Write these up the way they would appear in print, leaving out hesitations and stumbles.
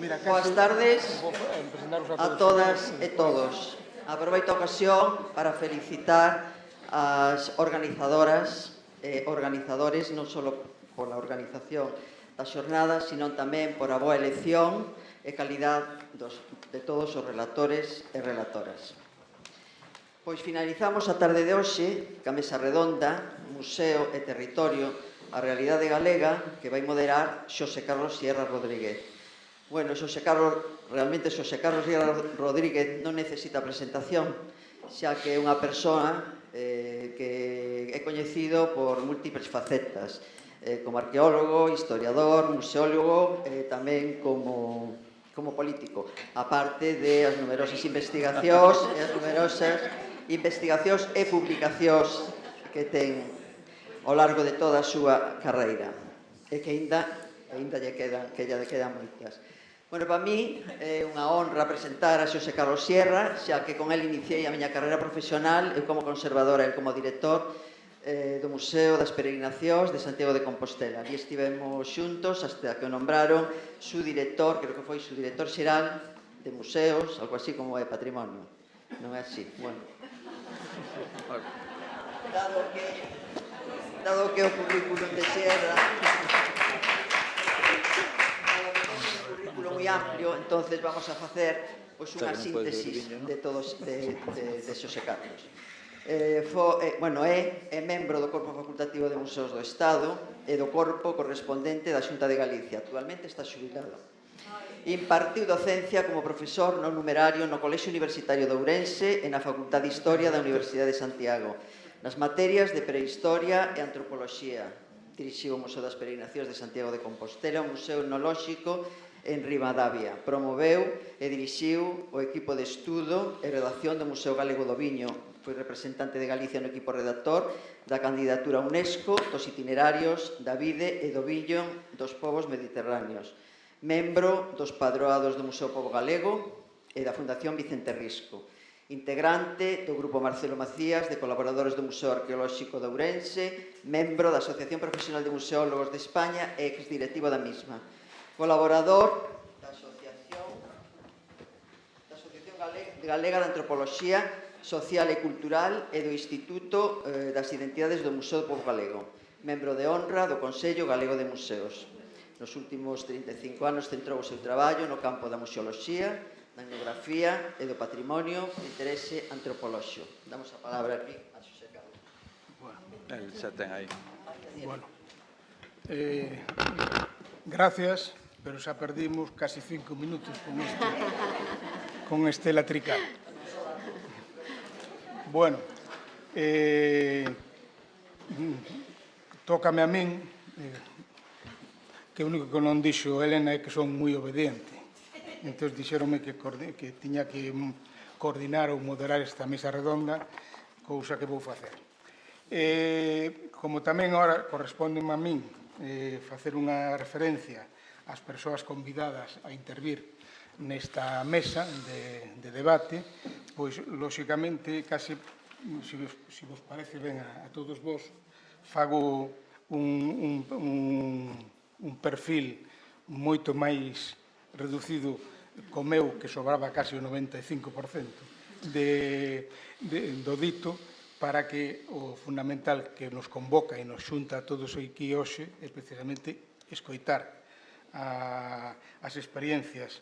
Boas tardes a todas e todos. Aproveito a ocasión para felicitar as organizadoras e organizadores non só pola organización da xornada, sino tamén por a boa elección e calidad de todos os relatores e relatoras. Pois finalizamos a tarde de hoxe ca mesa redonda, Museo e Territorio, a realidade galega, que vai moderar Xosé Carlos Sierra Rodríguez. Bueno, realmente Xosé Carlos Sierra Rodríguez non necesita presentación, xa que é unha persoa que é coñecido por múltiples facetas, como arqueólogo, historiador, museólogo e tamén como político, aparte de as numerosas investigacións e publicacións que ten ao largo de toda a súa carreira e que ainda lle quedan moitas. Bueno, para mí é unha honra presentar a Xosé Carlos Sierra, xa que con el iniciei a miña carreira profesional, eu como conservadora e como director do Museo das Peregrinacións de Santiago de Compostela. Ali estivemos xuntos hasta que o nombraron su director, creo que foi su director xeral de museos, algo así como de patrimonio. Non é así? Bueno. Dado que o currículum de Sierra moi amplio, entonces vamos a facer unha síntesis de todos de Xosé Carlos. É membro do Corpo Facultativo de Museos do Estado e do Corpo correspondente da Xunta de Galicia. Actualmente está xubilado. Impartiu docencia como profesor no numerario no Colexio Universitario de Ourense e na Facultade de Historia da Universidade de Santiago, nas materias de Prehistoria e Antropoloxía. Dirixiu o Museo das Peregrinacións de Santiago de Compostela, o Museo Etnolóxico en Ribadavia. Promoveu e dirixiu o equipo de estudo e redacción do Museo Galego do Viño. Foi representante de Galicia no equipo redactor da candidatura a UNESCO dos itinerarios da vide e do viño dos povos mediterráneos. Membro dos padroados do Museo Pobo Galego e da Fundación Vicente Risco. Integrante do Grupo Marcelo Macías de colaboradores do Museo Arqueolóxico de Ourense, membro da Asociación Profesional de Museólogos de España e exdirectivo da mesma. Colaborador da Asociación Galega de Antropoloxía Social e Cultural e do Instituto das Identidades do Museo do Pobo Galego. Membro de honra do Consello Galego de Museos. Nos últimos 35 anos centrou o seu traballo no campo da museoloxía, da etnografía e do patrimonio de interese antropolóxico. Damos a palabra aquí a Xosé Carlos. Bueno, el xa ten aí. Bueno, gracias, pero xa perdimos casi 5 minutos con este latrical. Bueno, tócame a min, que o único que non dixo Elena é que son moi obediente. Entón, dixeronme que tiña que coordinar ou moderar esta mesa redonda, cousa que vou facer. Como tamén agora correspondeme a min facer unha referencia ás persoas convidadas a intervir nesta mesa de debate, pois, lóxicamente, case, se vos parece ben a todos vos, fago un perfil moito máis reducido co meu, que sobraba case o 95% do dito, para que o fundamental que nos convoca e nos xunta a todos aquí hoxe é precisamente escoitar as experiencias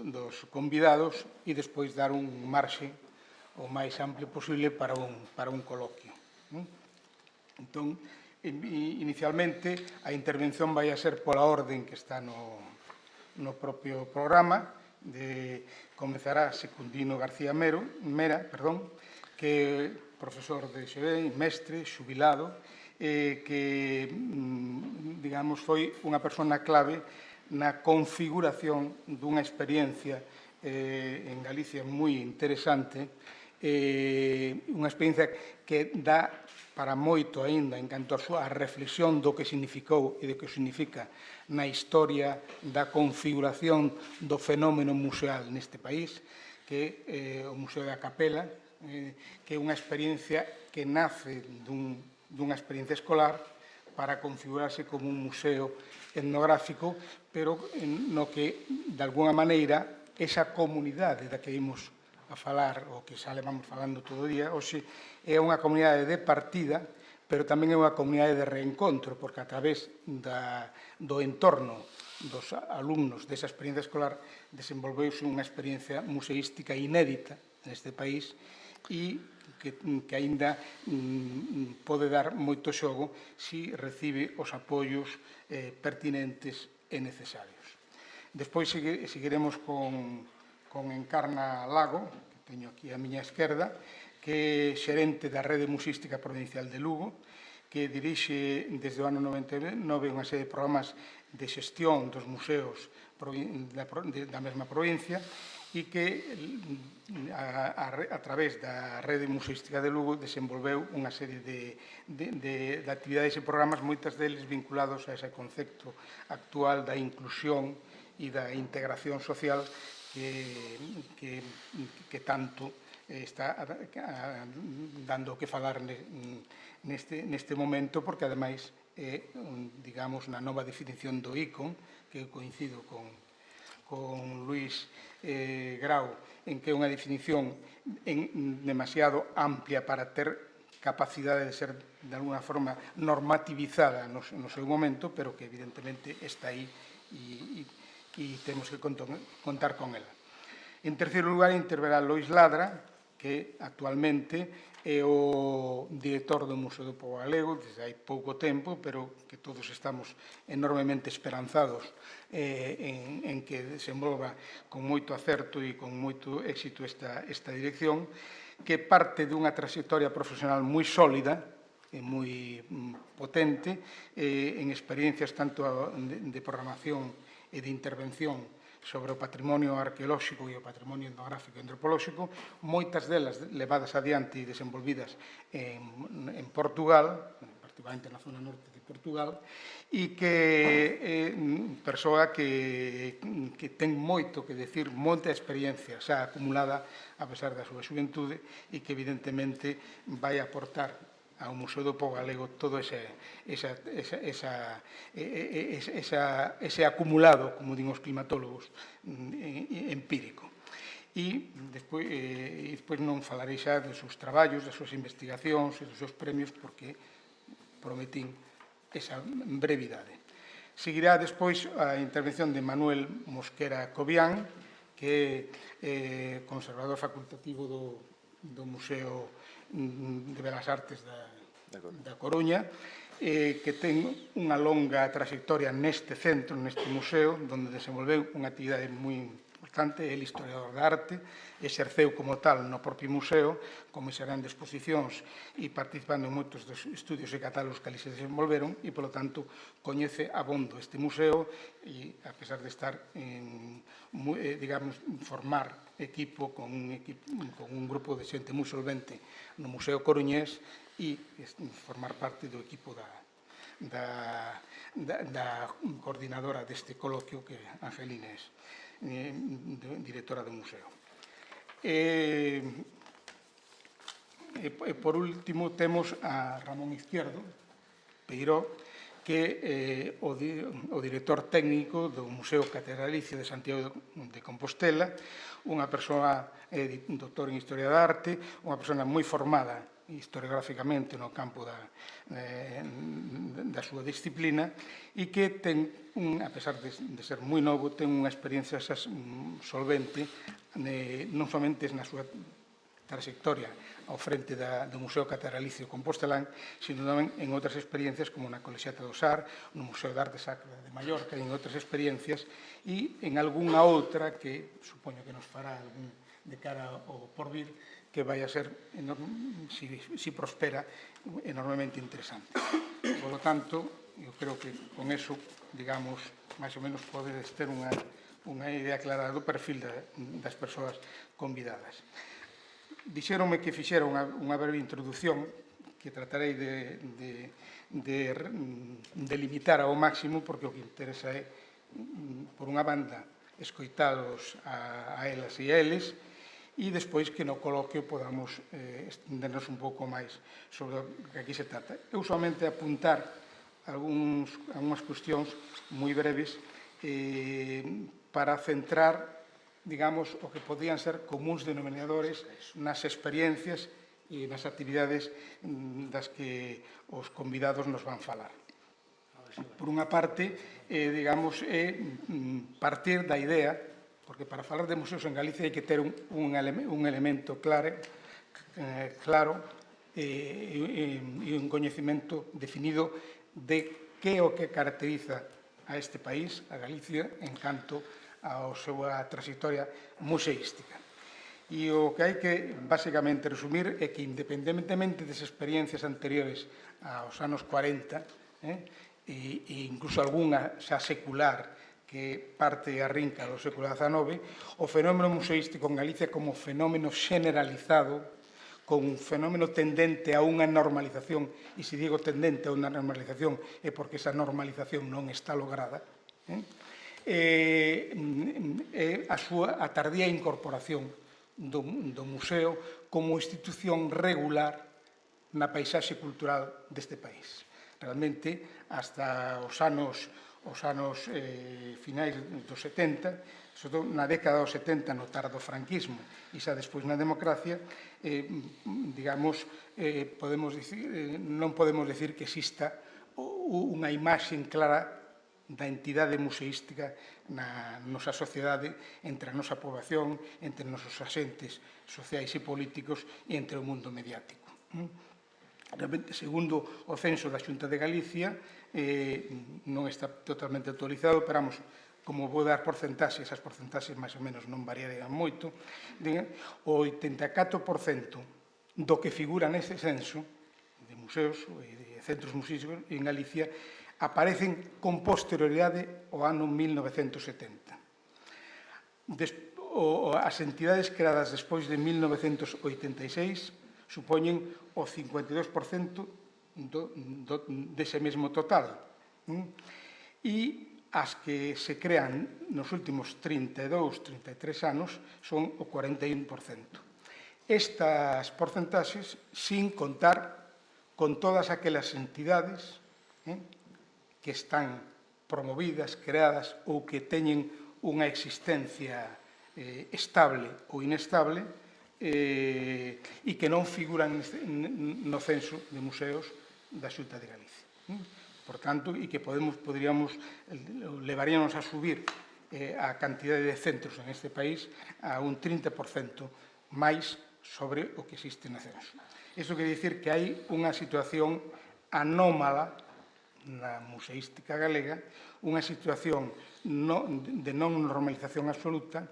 dos convidados e despois dar un marxe o máis amplio posible para un coloquio. Entón, inicialmente, a intervención vai a ser pola orden que está no propio programa. Comezará Secundino García Mera, que é profesor de XB, mestre, xubilado, que, digamos, foi unha persona clave na configuración dunha experiencia en Galicia moi interesante, unha experiencia que dá para moito aínda en canto a súa reflexión do que significou e do que significa na historia da configuración do fenómeno museal neste país, que é o Museo da Capela, que é unha experiencia que nace dunha experiencia escolar, para configurarse como un museo etnográfico, pero no que, de alguna maneira, esa comunidade da que imos a falar, o que xa levamos falando todo o día, hoxe é unha comunidade de partida, pero tamén é unha comunidade de reencontro, porque a través do entorno dos alumnos desa experiencia escolar desenvolveuse unha experiencia museística inédita neste país e que aínda pode dar moito xogo se recibe os apoios pertinentes e necesarios. Despois seguiremos con Encarna Lago, que teño aquí a miña esquerda, que é xerente da Rede Musística Provincial de Lugo, que dirixe desde o ano 99 unha serie de programas de xestión dos museos da mesma provincia e que a través da Rede Museística de Lugo desenvolveu unha serie de actividades e programas, moitas deles vinculados a ese concepto actual da inclusión e da integración social que tanto está dando que falar neste momento, porque ademais é, digamos, na nova definición do ICON, que coincido con Luís Grau, en que é unha definición demasiado amplia para ter capacidade de ser, de alguna forma, normativizada no seu momento, pero que evidentemente está aí e temos que contar con ela. En terceiro lugar, interverá Lois Ladra, que actualmente é o director do Museo do Pobo Galego desde hai pouco tempo, pero que todos estamos enormemente esperanzados en que desenvolva con moito acerto e con moito éxito esta dirección, que parte dunha trayectoria profesional moi sólida e moi potente en experiencias tanto de programación e de intervención sobre o patrimonio arqueolóxico e o patrimonio etnográfico e antropolóxico, moitas delas levadas adiante e desenvolvidas en Portugal, particularmente na zona norte de Portugal, e que é persoa que ten moito que decir, moita experiencia xa acumulada a pesar da súa xuventude e que evidentemente vai aportar ao Museo do Pobo Galego todo ese acumulado, como din os climatólogos, empírico. E despois non falarei xa dos seus traballos, das súas investigacións e dos seus premios, porque prometín esa brevidade. Seguirá despois a intervención de Manuel Mosquera Cobián, que é conservador facultativo do Museo de Belas Artes da Coruña, que ten unha longa trayectoria neste centro, neste museo, onde desenvolveu unha actividade moi importante. É historiador de arte, exerceu como tal no propio museo, comisariando exposicións e participando en moitos dos estudios e catálogos que ali se desenvolveron e, polo tanto, coñece abondo este museo e, a pesar de estar digamos, formar equipo con un grupo de xente moi solvente no Museo Coruñés e formar parte do equipo da coordinadora deste coloquio, que é Angelina, directora do museo. E por último temos a Ramón Izquierdo Peiró, que é o director técnico do Museo Catedralicio de Santiago de Compostela, unha persoa doctor en Historia da Arte, unha persoa moi formada historiográficamente no campo da súa disciplina e que ten, a pesar de ser moi novo, ten unha experiencia solvente non somente na súa trayectoria ao frente do Museo Catedralicio Compostelán, sino tamén en outras experiencias como na Colexiata do Sar, no Museo de Arte Sacra de Mallorca, e en outras experiencias, e en algunha outra que supoño que nos fará de cara ao porvir, que vai a ser, si prospera, enormemente interesante. Por lo tanto, eu creo que con eso, digamos, máis ou menos podedes ter unha idea clara do perfil das persoas convidadas. Dixéronme que fixera unha breve introducción que tratarei de limitar ao máximo, porque o que interesa é, por unha banda, escoitalos a elas e a eles, e despois que no coloquio podamos estendernos un pouco máis sobre o que aquí se trata. Eu somente apuntar algunhas cuestións moi breves para centrar, digamos, o que podían ser comuns denominadores nas experiencias e nas actividades das que os convidados nos van falar. Por unha parte, digamos, é partir da idea, porque para falar de museos en Galicia hai que ter un elemento claro e un coñecemento definido de que é o que caracteriza a este país, a Galicia, en canto a súa trayectoria museística. E o que hai que, basicamente, resumir é que, independentemente das experiencias anteriores aos anos 40, e incluso algunha xa secular, que parte e arrinca do século XIX, o fenómeno museístico en Galicia como fenómeno generalizado, con un fenómeno tendente a unha normalización, e se digo tendente a unha normalización é porque esa normalización non está lograda, a tardía incorporación do museo como institución regular na paisaxe cultural deste país. Realmente, hasta os anos finais dos 70, sobre todo na década dos 70, no tardofranquismo e xa despois na democracia, digamos, non podemos decir que exista unha imaxe clara da entidade museística na nosa sociedade, entre a nosa poboación, entre os nosos axentes sociais e políticos e entre o mundo mediático. Realmente, segundo o censo da Xunta de Galicia, non está totalmente actualizado, pero vamos, como vou dar porcentaxes, as porcentaxes máis ou menos non variarían moito, o 84% do que figura nese censo de museos e de centros museísticos en Galicia aparecen con posterioridade ao ano 1970. As entidades creadas despois de 1986 supoñen o 52% dese mesmo total. E as que se crean nos últimos 32-33 anos son o 41%. Estas porcentaxes sin contar con todas aquelas entidades que están promovidas, creadas ou que teñen unha existencia estable ou inestable e que non figuran no censo de museos da Xunta de Galicia. Por tanto, e que levaríamos a subir a cantidade de centros en este país a un 30% máis sobre o que existe no censo. Iso quere dicir que hai unha situación anómala na museística galega, unha situación de non normalización absoluta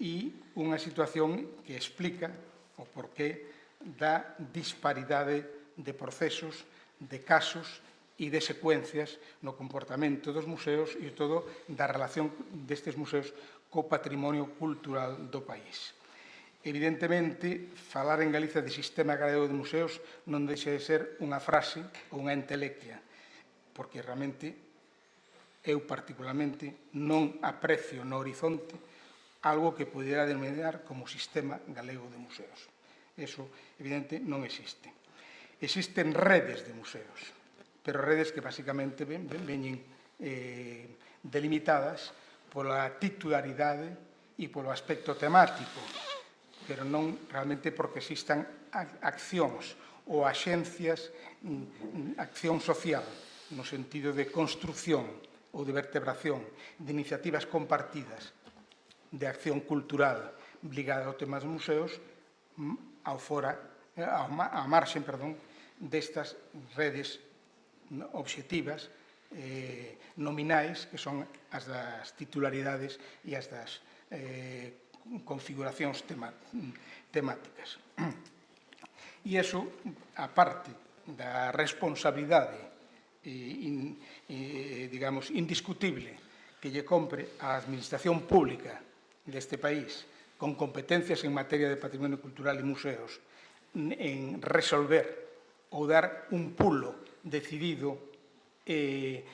e unha situación que explica o porqué da disparidade de procesos, de casos e de secuencias no comportamento dos museos e todo da relación destes museos co patrimonio cultural do país. Evidentemente, falar en Galicia de sistema galego de museos non deixa de ser unha frase ou unha entelequia, porque realmente eu particularmente non aprecio no horizonte algo que pudera denominar como sistema galego de museos. Eso, evidente, non existe. Existen redes de museos, pero redes que basicamente veñen delimitadas pola titularidade e polo aspecto temático, pero non realmente porque existan accións ou axencias, acción social, no sentido de construcción ou de vertebración, de iniciativas compartidas, de acción cultural ligada ao tema dos museos, á marxen destas redes obxectivas, nominais, que son as das titularidades e as das configuracións temáticas. E iso, a parte da responsabilidade digamos, indiscutible que lle compre á administración pública deste país con competencias en materia de patrimonio cultural e museos en resolver ou dar un pulo decidido e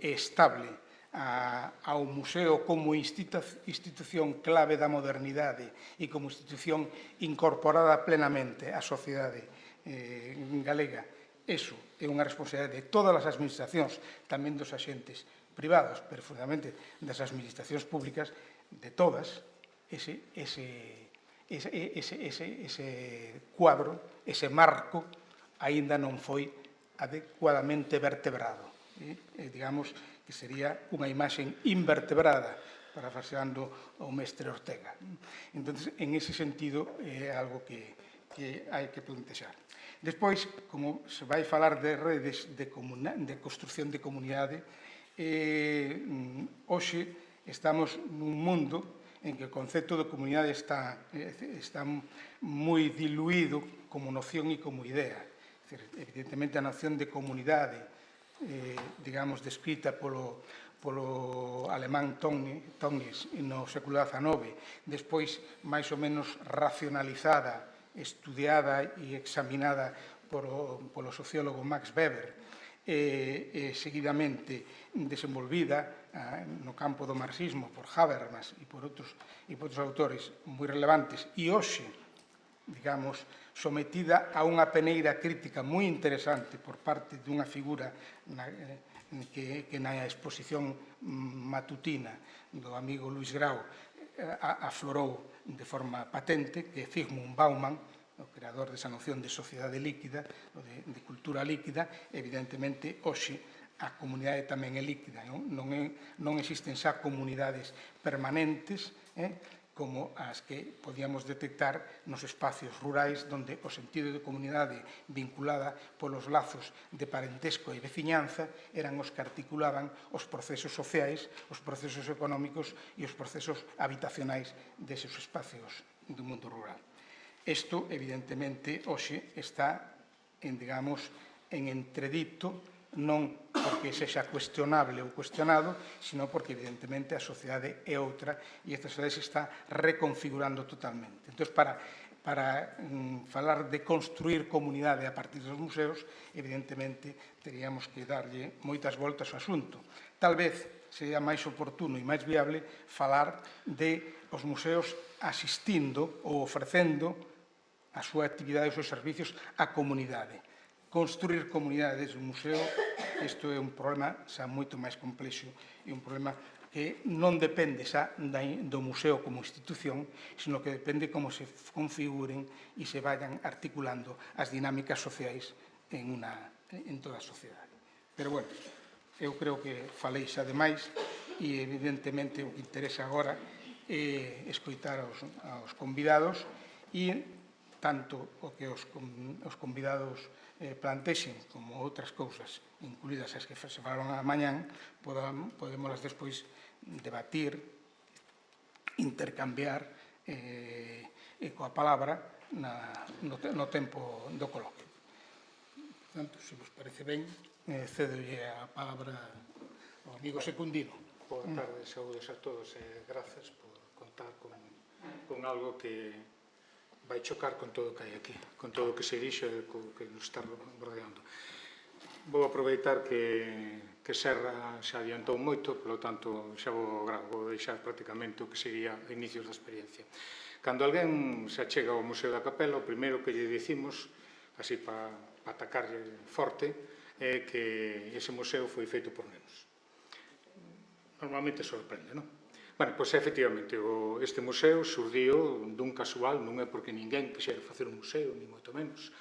estable ao museo como institución clave da modernidade e como institución incorporada plenamente á sociedade galega eso é unha responsabilidade de todas as administracións, tamén dos axentes privados, pero fundamentalmente das administracións públicas, de todas, ese cuadro, ese marco, aínda non foi adecuadamente vertebrado. Digamos que sería unha imaxe invertebrada, parafraseando o mestre Ortega. Entón, en ese sentido, é algo que hai que plantexar. Despois, como se vai falar de redes de construcción de comunidade, hoxe estamos nun mundo en que o concepto de comunidade está moi diluído como noción e como idea. Evidentemente, a noción de comunidade, digamos, descrita polo alemán Tönnies no século XIX, despois máis ou menos racionalizada, estudiada e examinada polo sociólogo Max Weber, seguidamente desenvolvida no campo do marxismo por Habermas e por outros autores moi relevantes, e hoxe, digamos, sometida a unha peneira crítica moi interesante por parte dunha figura que na exposición matutina do amigo Luis Grau aflorou de forma patente, que é Zygmunt Bauman, o creador desa noción de sociedade líquida, de cultura líquida. Evidentemente, hoxe, a comunidade tamén é líquida. Non existen xa comunidades permanentes, como as que podíamos detectar nos espacios rurais, onde o sentido de comunidade vinculada polos lazos de parentesco e veciñanza eran os que articulaban os procesos sociais, os procesos económicos e os procesos habitacionais deses espacios do mundo rural. Isto, evidentemente, hoxe está en entredito, non porque sexa cuestionable ou cuestionado, sino porque, evidentemente, a sociedade é outra e esta sociedade se está reconfigurando totalmente. Entón, para falar de construir comunidade a partir dos museos, evidentemente, teríamos que darlle moitas voltas ao asunto. Tal vez sería máis oportuno e máis viable falar de os museos asistindo ou ofrecendo a súa actividade e os seus servicios á comunidade. Construir comunidade desde un museo, isto é un problema xa moito máis complexo e un problema que non depende xa do museo como institución, sino que depende como se configuren e se vayan articulando as dinámicas sociais en toda a sociedade. Pero, bueno, eu creo que falei xa demais e, evidentemente, o que interesa agora é escoitar aos convidados e tanto o que os convidados plantexen como outras cousas, incluídas as que se falaron a mañán, podemos despois debatir, intercambiar coa palabra no tempo do coloquio. Portanto, se vos parece ben, cedolle a palabra ao amigo Secundino. Boa tarde, saúdos a todos e grazas por contar con algo que vai chocar con todo o que hai aquí, con todo o que se dixo e co que nos está rodeando. Vou aproveitar que Serra xa adiantou moito, polo tanto xa vou deixar prácticamente o que sería o inicio da experiencia. Cando alguén se achega ao Museo da Capela, o primeiro que lle dicimos, así para atacarlle forte, é que ese museo foi feito por nenos. Normalmente sorprende, non? Bueno, pois, efectivamente, este museo surdiu dun casual, non é porque ninguén quixera facer un museo, ni moito menos,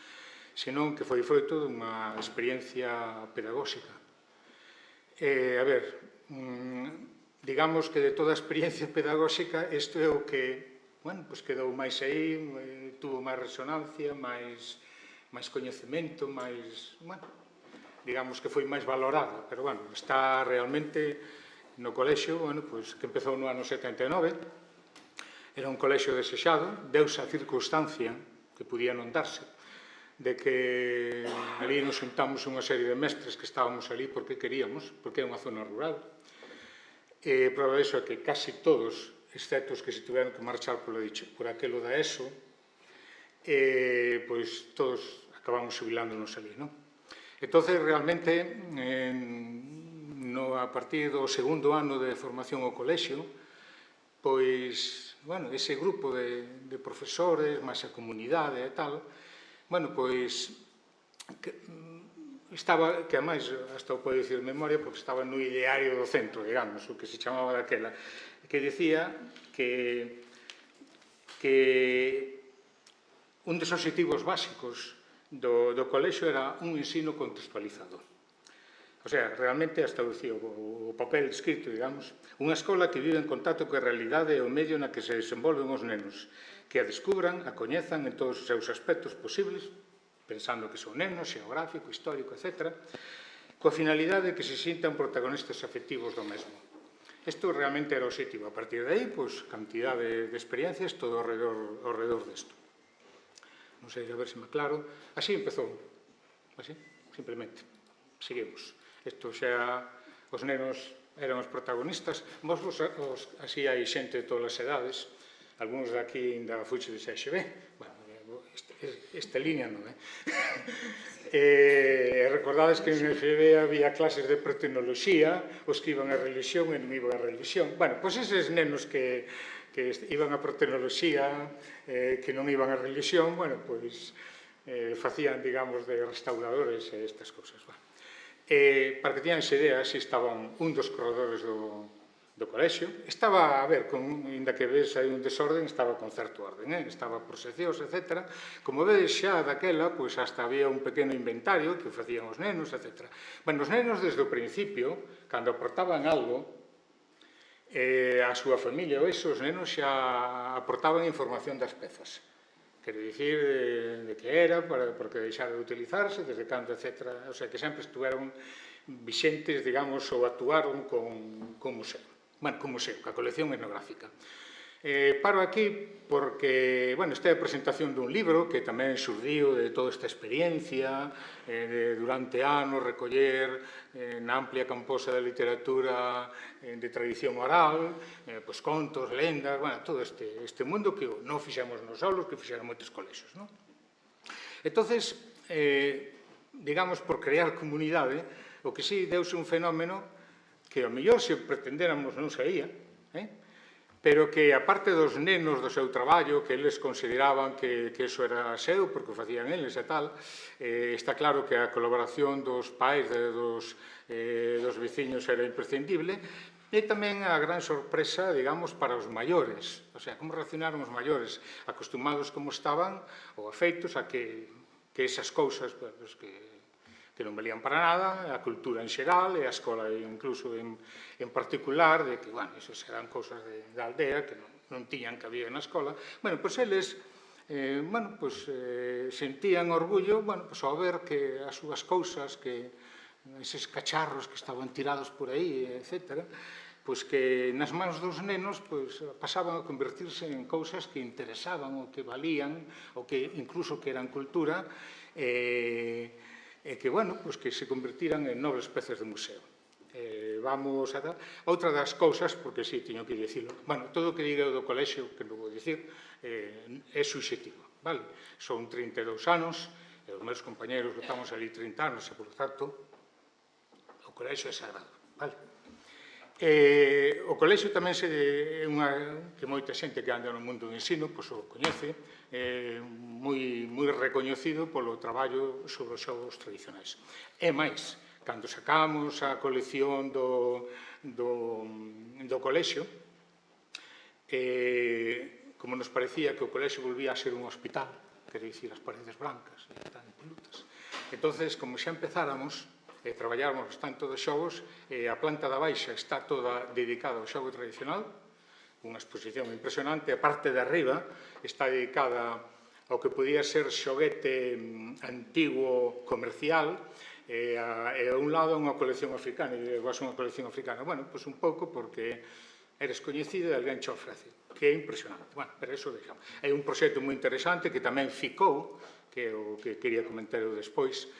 senón que foi froito dunha experiencia pedagóxica. A ver, digamos que de toda a experiencia pedagóxica, isto é o que, bueno, pois quedou máis aí, tuvo máis resonancia, máis coñecemento, máis, bueno, digamos que foi máis valorado, pero, bueno, está realmente no colexio, bueno, pois, que empezou no ano 79, era un colexio desexado, deuse a circunstancia que podía non darse, de que ali nos juntamos unha serie de mestres que estábamos ali porque queríamos, porque é unha zona rural, e prova disso é que casi todos, excepto os que se tiveron que marchar por aquelo da ESO, pois todos acabamos jubilándonos ali, non? Entón, realmente, a partir do segundo ano de formación ao colexio, pois, bueno, ese grupo de profesores, máis a comunidade e tal, bueno, pois, estaba, que ademais, hasta o podo dicir memoria, porque estaba no ideario do centro, digamos, o que se chamaba daquela, que decía que un dos obxectivos básicos do colexio era un ensino contextualizado. O sea, realmente, hasta o dicía o papel escrito, digamos, unha escola que vive en contacto coa realidade e o medio na que se desenvolven os nenos, que a descubran, a coñezan en todos os seus aspectos posibles, pensando que son nenos, xeográfico, histórico, etc., coa finalidade de que se sintan protagonistas afectivos do mesmo. Isto realmente era o objetivo. A partir de aí, pois, cantidad de experiencias todo ao redor desto. Non sei, a ver se me aclaro. Así empezou. Así, simplemente. Seguimos. Isto xa, os nenos eran os protagonistas. Así hai xente de todas as edades. Algúns daqui ainda fuxe de XB. Bueno, esta línea non, recordades que en FB había clases de protecnoloxía, os que iban a religión e non iban a religión. Bueno, pois eses nenos que iban a protecnoloxía, que non iban a religión, bueno, pois facían, digamos, de restauradores e estas cousas. Para que teñan idea, así estaban un dos corredores do colexio. Estaba, a ver, ainda que ves hai un desorden, estaba con certo orden, estaba por seccións, etc. Como vedes xa daquela, pois hasta había un pequeno inventario que facían os nenos, etc. Bueno, os nenos desde o principio, cando aportaban algo, a súa familia ou iso, os nenos xa aportaban información das pezas. Quero dicir de que era, por que deixara de utilizarse, desde cando, etc. O sea, que sempre estuveron vixentes, digamos, ou actuaron con museo. Bueno, con museo, ca colección etnográfica. Paro aquí porque, bueno, esta é a presentación dun libro que tamén surdiu de toda esta experiencia, durante anos recoller na amplia camposa da literatura de tradición oral, pois contos, lendas, bueno, todo este mundo que non fixemos nos solos, que fixeron moitos colexios, non? Entonces, digamos, por crear comunidade, o que sí deuse un fenómeno que ao mellor se pretendéramos non saía, pero que, aparte dos nenos do seu traballo, que eles consideraban que iso era seu, porque o facían eles e tal, está claro que a colaboración dos pais, dos veciños era imprescindible, e tamén a gran sorpresa, digamos, para os maiores, o sea, como reaccionaron os maiores, acostumados como estaban, ou afeitos a que esas cousas, pues, que non valían para nada, a cultura en xeral e a escola incluso en particular, de que, bueno, esas eran cousas da aldea que non tiñan cabida na escola. Bueno, pois eles, bueno, pois sentían orgullo, bueno, pois ao ver que as súas cousas, que eses cacharros que estaban tirados por aí, etc., pois que nas mans dos nenos pois pasaban a convertirse en cousas que interesaban ou que valían, ou que incluso que eran cultura, e que, bueno, pois que se convertiran en nobles peces de museo. Vamos a dar outra das cousas, porque si, teño que dicilo. Bueno, todo o que diga do colexio, que non vou dicir, é subxetivo, vale? Son 32 anos, e os meus compañeros estamos ali 30 anos, e, por tanto, o colexio é sagrado, vale? O colexio tamén é unha que moita xente que anda no mundo do ensino pois o coñece, moi recoñecido polo traballo sobre os xogos tradicionais. E máis, cando sacamos a colección do colexio, como nos parecía que o colexio volvía a ser un hospital, quero dicir, as paredes blancas e tan impolutas, entonces, como xa empezáramos, traballamos bastante dos xogos, a planta da baixa está toda dedicada ao xogo tradicional, unha exposición impresionante, a parte de arriba está dedicada ao que podía ser xoguete antigo comercial, e a un lado unha colección africana, e vas unha colección africana, bueno, pois un pouco porque eres coñecido e alguén che ofrece, que é impresionante. Bueno, pero iso deixamos. É un proxecto moi interesante que tamén ficou, que é o que quería comentar eu despois,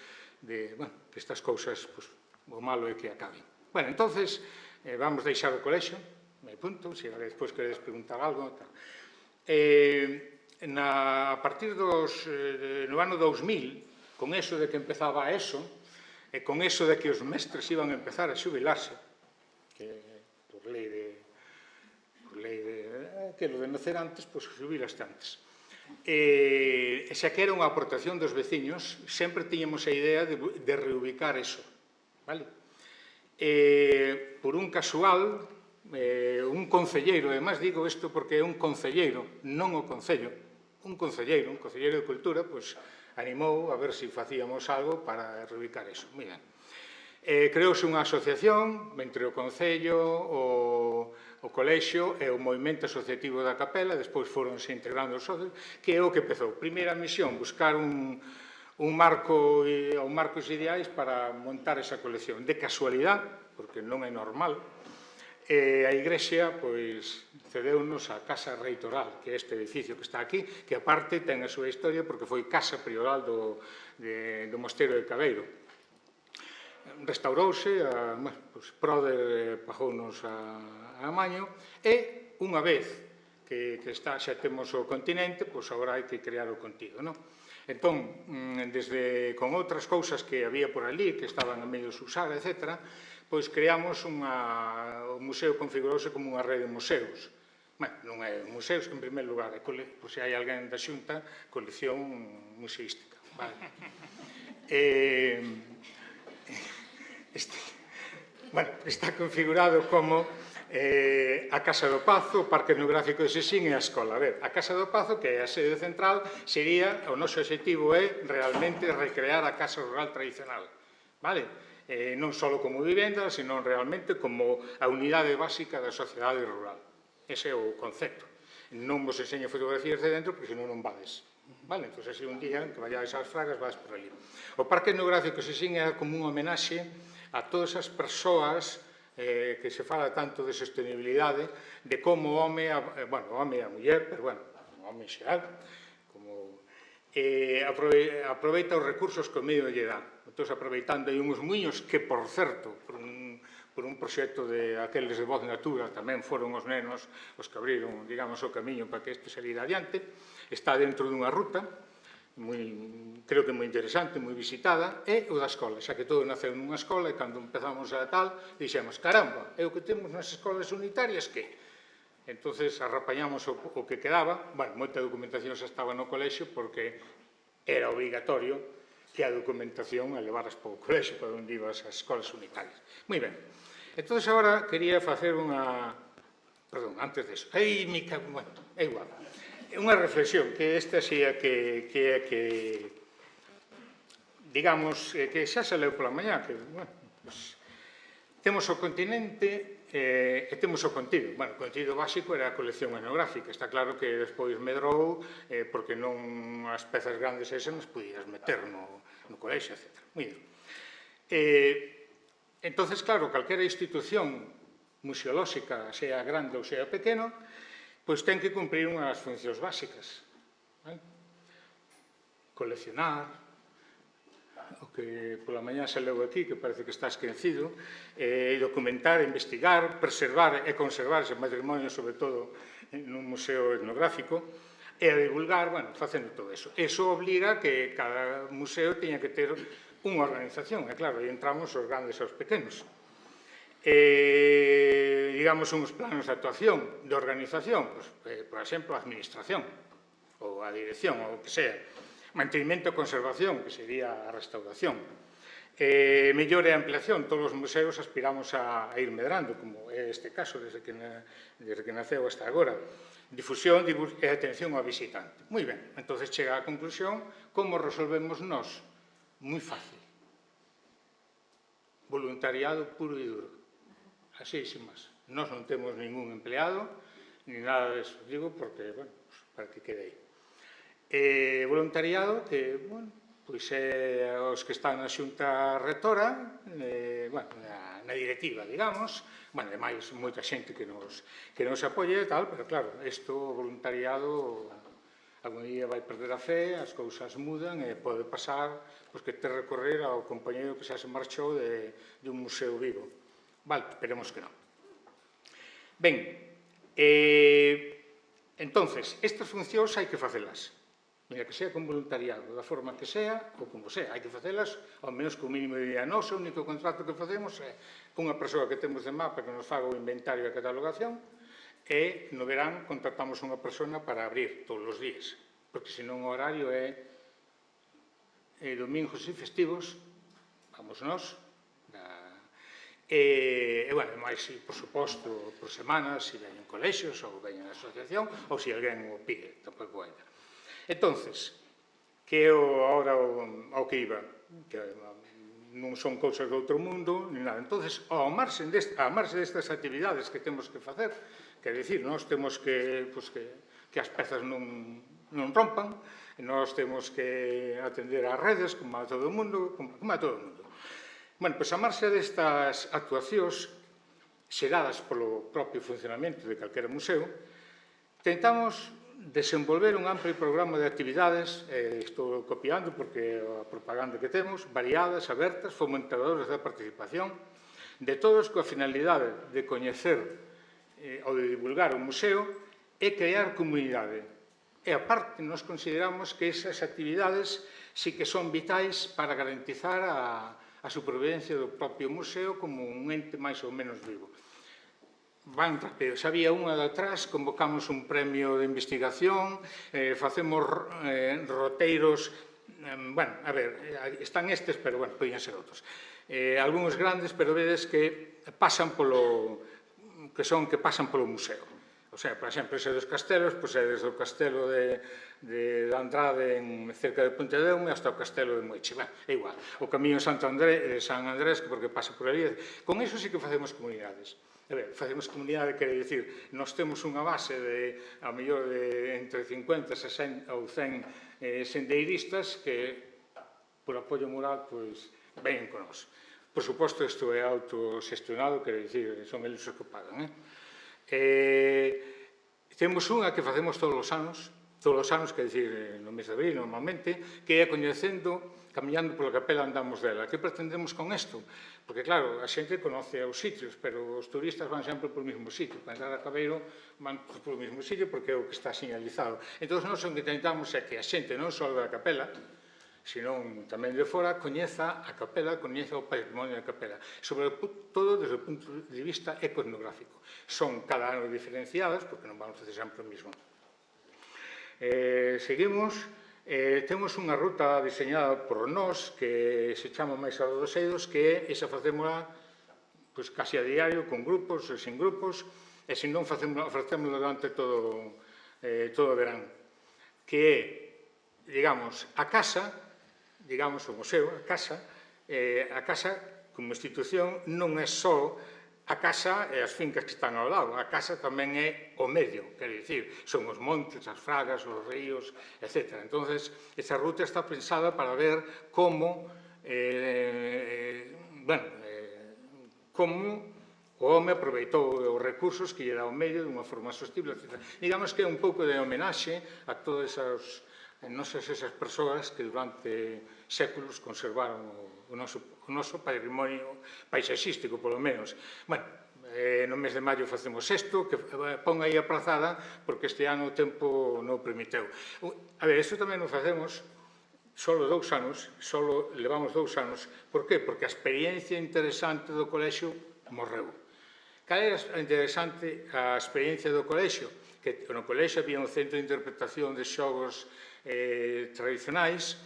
de, bueno, que estas cousas, pues, o malo é que acaben. Bueno, entonces, vamos deixar o colexio, me punto, se despois queredes preguntar algo, tal. A partir no ano 2000, con eso de que empezaba eso, e con eso de que os mestres iban a empezar a xubilarse, que por lei de que lo de nacer antes, pois xubilaste antes. xa que era unha aportación dos veciños, sempre tiñamos a idea de reubicar eso, vale? Por un casual, un concelleiro, además digo isto porque é un concelleiro, non o concello, un concelleiro de Cultura, pois animou a ver se facíamos algo para reubicar eso. Moi ben. Creouse unha asociación entre o Concello, o Colexio e o Movimento Asociativo da Capela, despois foronse integrando os socios, que é o que empezou. Primeira misión, buscar un marcos ideais para montar esa colección. De casualidade, porque non é normal, a Igrexa cedeunos a Casa Reitoral, que é este edificio que está aquí, que aparte ten a súa historia porque foi casa prioral do Mosteiro de Cabeiro. Restaurouse, Proder pagounos a maño, e unha vez que xa temos o continente, agora hai que crear o contido, non? Entón, con outras cousas que había por ali, que estaban a medio de usar, etc., pois creamos o museo configurouse como unha rede de museos. Non é museos, en primer lugar, se hai alguén da Xunta, colección museística. Está configurado como a Casa do Pazo, o Parque Etnográfico de Sesín e a Escola. A Casa do Pazo, que é a sede central, o noso objetivo é realmente recrear a casa rural tradicional. Non só como vivenda, sino realmente como a unidade básica da sociedade rural. Ese é o concepto. Non vos enseño fotografías de dentro, porque senón non vades. Entón, así un día que vayades ás Fragas, vades por ali. O Parque Etnográfico de Sesín é como unha homenaxe a todas as persoas que se fala tanto de sostenibilidade, de como o home, o home e a muller, pero, o home en xeral, aproveita os recursos que o medio lle dá. Entón, aproveitando aí uns muiños que, por certo, por un proxecto de aqueles de Voz Natura, tamén foron os nenos os que abriron, digamos, o camiño para que isto salira adiante, está dentro dunha ruta, creo que moi interesante, moi visitada, é o da escola, xa que todo naceu nunha escola, e cando empezamos a tal, dixemos, caramba, é o que temos nas escolas unitarias, que? Entón, arrapañamos o que quedaba, moita documentación xa estaba no colexio, porque era obligatorio que a documentación a levaras para o colexio, para onde ibas as escolas unitarias. Moi ben. Entón, agora quería facer unha... Perdón, antes de eso. É igual. Unha reflexión, que esta xa que digamos, que xa se leu pola mañá, que, temos o continente e temos o contido. O contido básico era a colección etnográfica. Está claro que despois medrou, porque non as pezas grandes esas nos podías meter no colexio, etc. Moi ben. Entón, claro, calquera institución museolóxica, sea grande ou sea pequeno, pois ten que cumprir unhas funcións básicas. Coleccionar, o que pola mañá se leu aquí, que parece que está esquecido, documentar, investigar, preservar e conservar ese patrimonio, sobre todo nun museo etnográfico, e a divulgar, facendo todo eso. Eso obliga que cada museo teña que ter unha organización, e claro, aí entramos os grandes e os pequenos. Digamos, uns planos de actuación, de organización, por exemplo, a administración, ou a dirección, ou o que sea. Mantenimento e conservación, que sería a restauración. Mellor e ampliación, todos os museos aspiramos a ir medrando, como é este caso, desde que naceu hasta agora. Difusión e atención ao visitante. Moi ben, entón chega a conclusión, como resolvemos nós? Moi fácil. Voluntariado puro e duro. Así, sin máis. Nós non temos ningún empleado, ni nada disso. Digo porque, para que quede aí. Voluntariado que, pois é os que están na xunta rectora, na directiva, digamos, e máis moita xente que nos apoia e tal, pero claro, isto, o voluntariado, algún día vai perder a fe, as cousas mudan e pode pasar que te recorrer ao compañeiro que xa se marchou de un museo vivo. Esperemos que non. Ben, entonces, estas funcións hai que facelas. Mira, que sea con voluntariado, da forma que sea, ou como sea, hai que facelas, ao menos con mínimo de día. Nos, o único contrato que facemos é cunha persoa que temos de mapa que nos faga o inventario e a catalogación, e no verán contratamos unha persona para abrir todos os días. porque senón o horario é domingos e festivos, vamos nós, e, bueno, máis, por suposto, por semanas, se veñen colexios ou veñen a asociación, ou se alguén o pide, tampouco hai. Entonces, que agora ao que iba, que non son cousas do outro mundo, ni nada. Entonces, ao marxe destas actividades que temos que facer, quer dicir, nós temos que as pezas non rompan, nós temos que atender ás redes, como a todo o mundo, como a todo o mundo. Bueno, pois a marxe destas actuacións xeradas polo propio funcionamento de calquera museo, tentamos desenvolver un amplo programa de actividades, estou copiando porque a propaganda que temos, variadas, abertas, fomentadoras da participación, de todos coa finalidade de coñecer ou de divulgar o museo e crear comunidade. E, aparte, nos consideramos que esas actividades sí que son vitais para garantizar a supervivencia do propio museo como un ente máis ou menos vivo. Van rápido. Se había unha de atrás, convocamos un premio de investigación, facemos roteiros, bueno, a ver, están estes, pero, bueno, podían ser outros. Algúns grandes, pero vedes que pasan polo museo. O sea, por exemplo, ese dos castelos, pois é desde o castelo de Andrade, cerca de Pontedeume, hasta o castelo de Moeche. Ben, é igual. O camiño San Andrés, porque pasa por ali. Con iso sí que facemos comunidades. A ver, facemos comunidade, quere dicir, nós temos unha base de, a mellor, de entre 50, 60 ou 100 sendeiristas que, por apoio moral, pois, veñen con nós. Por suposto, isto é autoxestionado, quere dicir, son eles os que pagan, Temos unha que facemos todos os anos, quer dicir, no mes de abril, normalmente, que é coñecendo, camiñando pola capela, andamos dela. Que pretendemos con isto? Porque, claro, a xente conoce os sitios, pero os turistas van sempre polo mesmo sitio. Para entrar a Cabeiro van polo mesmo sitio porque é o que está señalizado. Entón, nós o que intentamos é que a xente non só da capela, senón tamén de fora, coñeza a capela, coñeza o patrimonio da capela, sobre todo desde o punto de vista etnográfico. Son cada ano diferenciadas, porque non vamos a facer sempre o mesmo. Seguimos, temos unha ruta diseñada por nós, que se chama Máis a dos Eidos, que é esa facémola casi a diario, con grupos e sin grupos, e se non facémola durante todo o verán, que é, digamos, a casa, digamos, o museo, a casa como institución non é só a casa e as fincas que están ao lado, a casa tamén é o medio, quer dicir, son os montes, as fragas, os ríos, etc. Entonces, esta ruta está pensada para ver como o home aproveitou os recursos que lle dá o medio dunha forma sostible, etc. Digamos que é un pouco de homenaxe a todas esas persoas que durante séculos conservaron o noso patrimonio paisaxístico, polo menos. Bueno, no mes de maio facemos isto, que pon aí aprazada, porque este ano o tempo non o permiteu. A ver, isto tamén o facemos solo 2 anos, solo levamos 2 anos. Por qué? Porque a experiencia interesante do colexio morreu. Cal era interesante a experiencia do colexio? Que no colexio había un centro de interpretación de xogos tradicionais,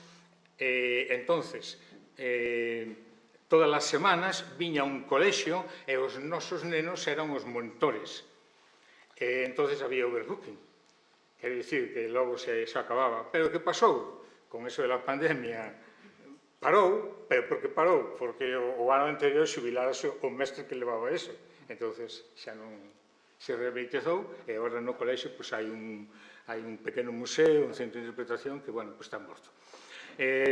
entonces, todas as semanas viña un colexio e os nosos nenos eran os monitores. Entonces había overbooking, quer dicir que logo se acababa. Pero que pasou? Con eso de la pandemia parou, pero por que parou? Porque o ano anterior xubilárase o mestre que levaba eso. Entonces xa non se rehabilitizou e agora no colexio hai un pequeno museo, un centro de interpretación que, bueno, está morto.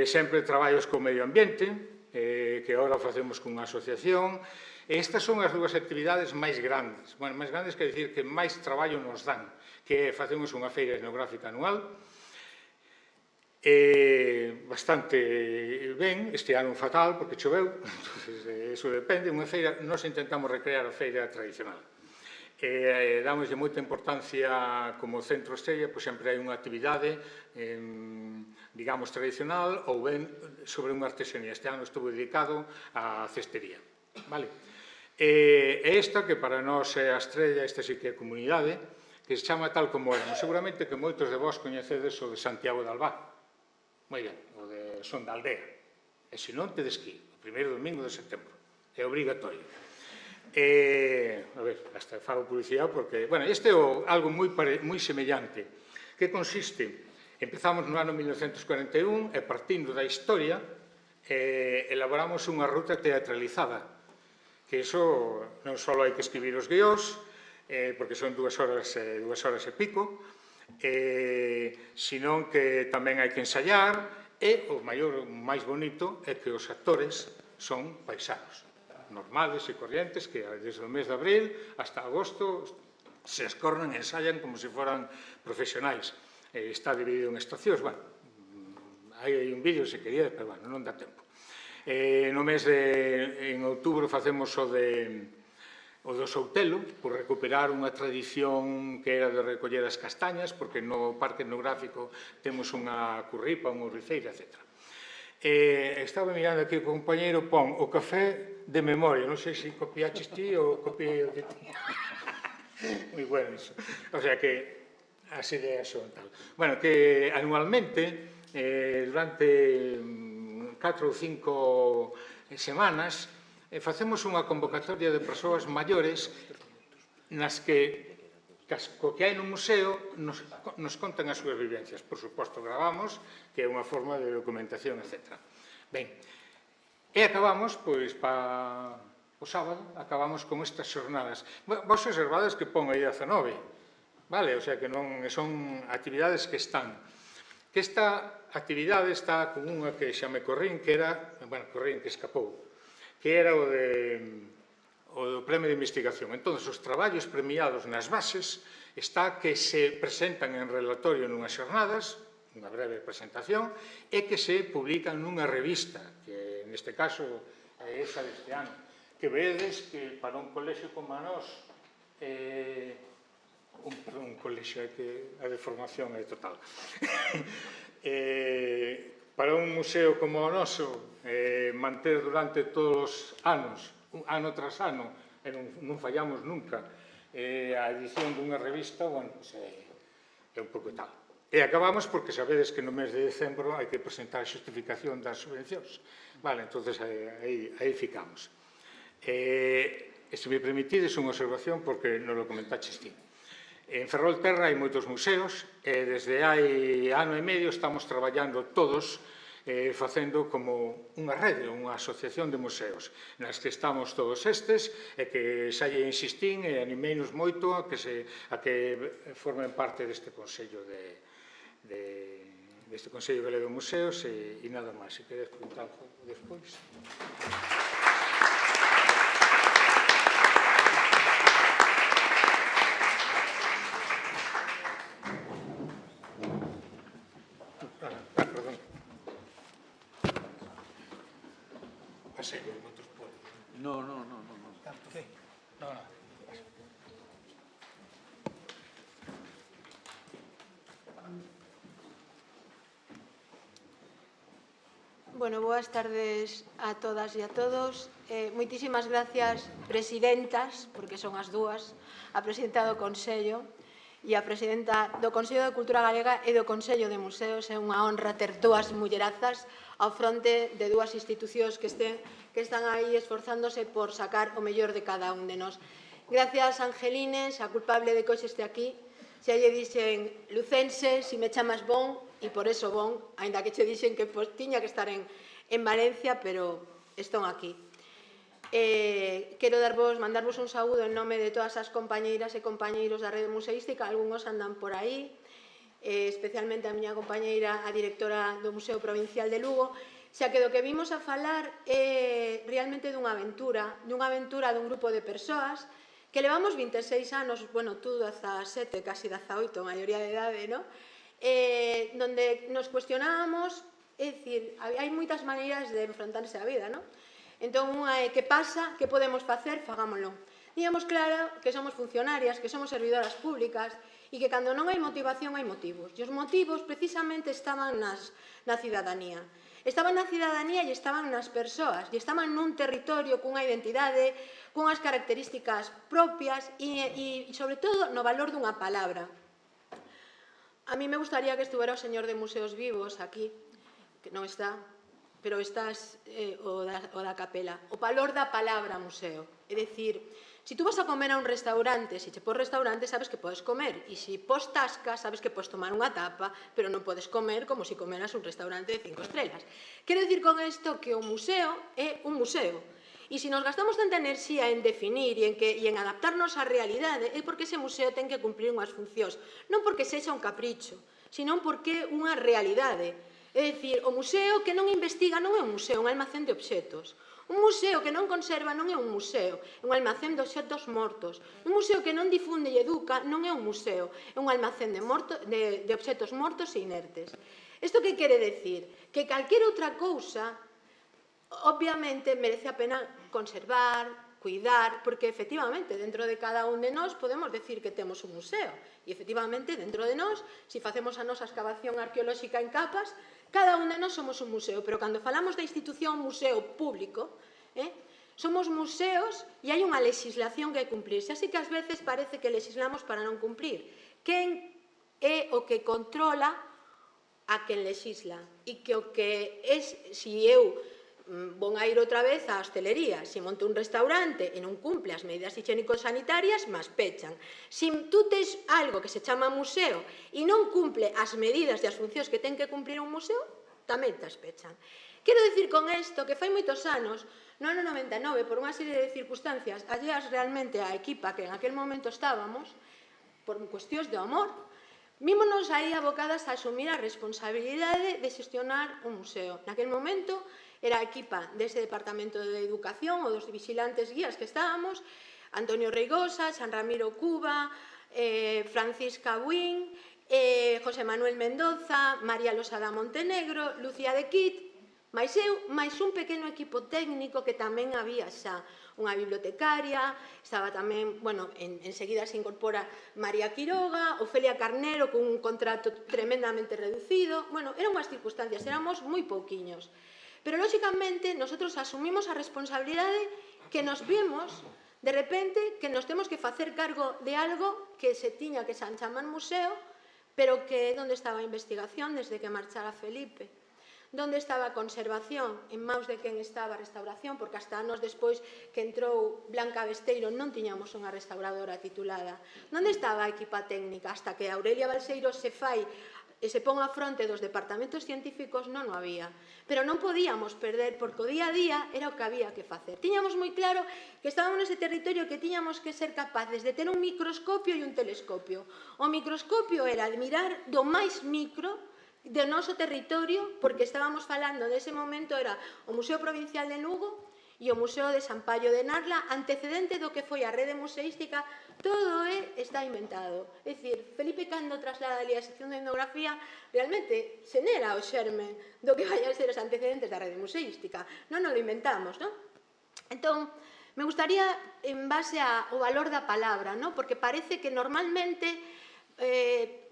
Sempre traballos co medio ambiente, que agora facemos cunha asociación. Estas son as dúas actividades máis grandes. Bueno, máis grandes quer dicir que máis traballo nos dan, que facemos unha feira etnográfica anual, bastante ben, este ano fatal, porque choveu, eso depende. Unha feira, nós intentamos recrear a feira tradicional. Damoslle moita importancia como centro estrella, pois sempre hai unha actividade, digamos, tradicional ou ben sobre unha artesanía. Este ano estuvo dedicado á cestería. Vale? E esta, que para nós é a estrella, esta sí que é a comunidade, que se chama Tal como éramos. Seguramente que moitos de vós coñecedes o de Santiago de Albá. Moi ben, o de Son da Aldea. E se non, tedes que ir, o primeiro domingo de setembro. É obrigatorio. A ver, hasta fago publicidade porque... Bueno, este é algo moi semellante, que consiste... Empezamos no ano 1941 e partindo da historia elaboramos unha ruta teatralizada, que iso non só hai que escribir os guións, porque son 2 horas e pico, senón que tamén hai que ensayar, e o máis bonito é que os actores son paisanos, normales e corrientes, que desde o mes de abril hasta agosto se escorren e ensayan como se foran profesionais. Está dividido en estacións, bueno, hai un vídeo se quería, pero bueno, non dá tempo. No mes en outubro facemos o do Soutelo, por recuperar unha tradición que era de recoller as castañas, porque no parque etnográfico temos unha curripa, unha urriceira, etc. Estaba mirando aquí o compañeiro, pon o café de memoria, non sei se copiaches ti ou copiei o que ti. Moi bueno iso. O sea que as ideas son tal. Bueno, que anualmente, durante 4 ou 5 semanas, facemos unha convocatoria de persoas maiores nas que, co que hai no museo, nos contan as súas vivencias. Por suposto, gravamos, que é unha forma de documentación, etc. Ben, e acabamos, pois, o sábado, acabamos con estas xornadas. Vos observades que pon aí 19, vale? O sea, que non son actividades que están. Que esta actividade está con unha que xa me corrín, que era, bueno, corrín que escapou, que era o do premio de investigación. Entón, os traballos premiados nas bases está que se presentan en relatorio nunhas xornadas, unha breve presentación, e que se publican nunha revista, que neste caso é esa deste ano, que vedes que para un colexio como a nós, un colexio que a deformación é total. Para un museo como o noso, manter durante todos os anos, ano tras ano, e non fallamos nunca, a edición dunha revista, bueno, é un pouco tal. E acabamos porque sabedes que no mes de decembro hai que presentar a xustificación das subvencións. Vale, entonces aí ficamos. E se me permitides unha observación, porque non lo comentaches ti. En Ferrolterra hai moitos museos e desde hai ano e medio estamos traballando todos facendo como unha rede, unha asociación de museos nas que estamos todos estes e que xa lle insistín e animeinos moito a que formen parte deste Consello deste Consello Galego de Museos e nada máis. Se queres preguntar despois. No. Bueno, boas tardes a todas e a todos. Moitísimas gracias, presidentas, porque son as dúas, a presidenta do Consello e a presidenta do Consello de Cultura Galega e do Consello de Museos. É unha honra ter dúas mullerazas ao fronte de dúas institucións que están aí esforzándose por sacar o mellor de cada un de nós. Gracias, Angelines, a culpable de que hoxe este aquí. Xa lle dixen lucense, si me chamas bon, e por eso bon, ainda que che dixen que tiña que estar en Valencia, pero estón aquí. Quero mandarvos un saúdo en nome de todas as compañeiras e compañeiros da rede museística, algúns andan por aí, especialmente a miña compañeira, a directora do Museo Provincial de Lugo, xa que do que vimos a falar é realmente dunha aventura dun grupo de persoas que levamos 26 anos, bueno, tú 17, casi 18, maioría de idade, non? Donde nos cuestionábamos, é dicir, hai moitas maneiras de enfrontarse á vida, non? Entón, unha é que pasa, que podemos facer, fagámoslo. Díamos claro que somos funcionarias, que somos servidoras públicas e que cando non hai motivación hai motivos. E os motivos precisamente estaban na cidadanía. Estaban na cidadanía e estaban nas persoas, e estaban nun territorio cunha identidade, cunhas características propias e, sobre todo, no valor dunha palabra. A mí me gustaría que estuvera o señor de Museos Vivos aquí, que non está, pero estás o da capela. O valor da palabra museo. É dicir, se tú vas a comer a un restaurante, se che pos restaurante sabes que podes comer, e se pos tasca sabes que podes tomar unha tapa, pero non podes comer como se comeras un restaurante de 5 estrelas. Quero dicir con isto que o museo é un museo. E se nos gastamos tanta enerxía en definir e en adaptarnos á realidade, é porque ese museo ten que cumprir unhas funcións. Non porque sexa un capricho, senón porque é unha realidade. É dicir, o museo que non investiga non é un museo, é un almacén de obxetos. Un museo que non conserva non é un museo, é un almacén de obxetos mortos. Un museo que non difunde e educa non é un museo, é un almacén de obxetos mortos e inertes. Isto que quere decir? Que calquera outra cousa, obviamente, merece a pena conservar, cuidar, porque efectivamente dentro de cada un de nós podemos decir que temos un museo. E efectivamente dentro de nós, se facemos a nosa excavación arqueolóxica en capas, cada un de nós somos un museo, pero cando falamos da institución museo público, somos museos e hai unha legislación que cumplirse. Así que ás veces parece que legislamos para non cumplir. Quen é o que controla a quen legisla? E que o que é, se eu vou a ir outra vez á hostelería, se monto un restaurante e non cumple as medidas higiénico-sanitarias, mas pechan. Se tú tes algo que se chama museo e non cumple as medidas e as funcións que ten que cumplir un museo, tamén te pechan. Quero dicir con isto que fai moitos anos, no ano 99, por unha serie de circunstancias alleas realmente á equipa que en aquel momento estábamos, por cuestións de amor, vímonos aí abocadas a asumir a responsabilidade de xestionar un museo. Naquel momento era a equipa dese Departamento de Educación ou dos vigilantes guías que estábamos, Antonio Reigosa, San Ramiro Cuba, Francisca Buín, José Manuel Mendoza, María Losada Montenegro, Lucía de Quit, máis eu, máis un pequeno equipo técnico que tamén había xa unha bibliotecaria, estaba tamén, bueno, enseguida se incorpora María Quiroga, Ofelia Carnero con un contrato tremendamente reducido, bueno, eran unhas circunstancias, éramos moi pouquiños. Pero, lóxicamente, nosotros asumimos a responsabilidade que nos vimos, de repente, que nos temos que facer cargo de algo que se tiña que chamar museo, pero que onde estaba a investigación desde que marchara Felipe? Onde estaba a conservación? En maus de quen estaba a restauración? Porque hasta anos despois que entrou Blanca Besteiro non tiñamos unha restauradora titulada. Onde estaba a equipa técnica? Hasta que Aurelia Balseiro se fai e se pon a fronte dos departamentos científicos non o había. Pero non podíamos perder, porque o día a día era o que había que facer. Tiñamos moi claro que estábamos nese territorio que tiñamos que ser capaces de ter un microscopio e un telescopio. O microscopio era de mirar do máis micro do noso territorio, porque estábamos falando dese momento, era o Museo Provincial de Lugo e o Museo de San Paio de Narla, antecedente do que foi a rede museística. Todo está inventado. É dicir, Felipe cando traslada ali a sección de etnografía, realmente xenera o xerme do que vai a ser os antecedentes da rede museística. Non nos lo inventamos, non? Entón, me gustaría, en base ao valor da palabra, porque parece que normalmente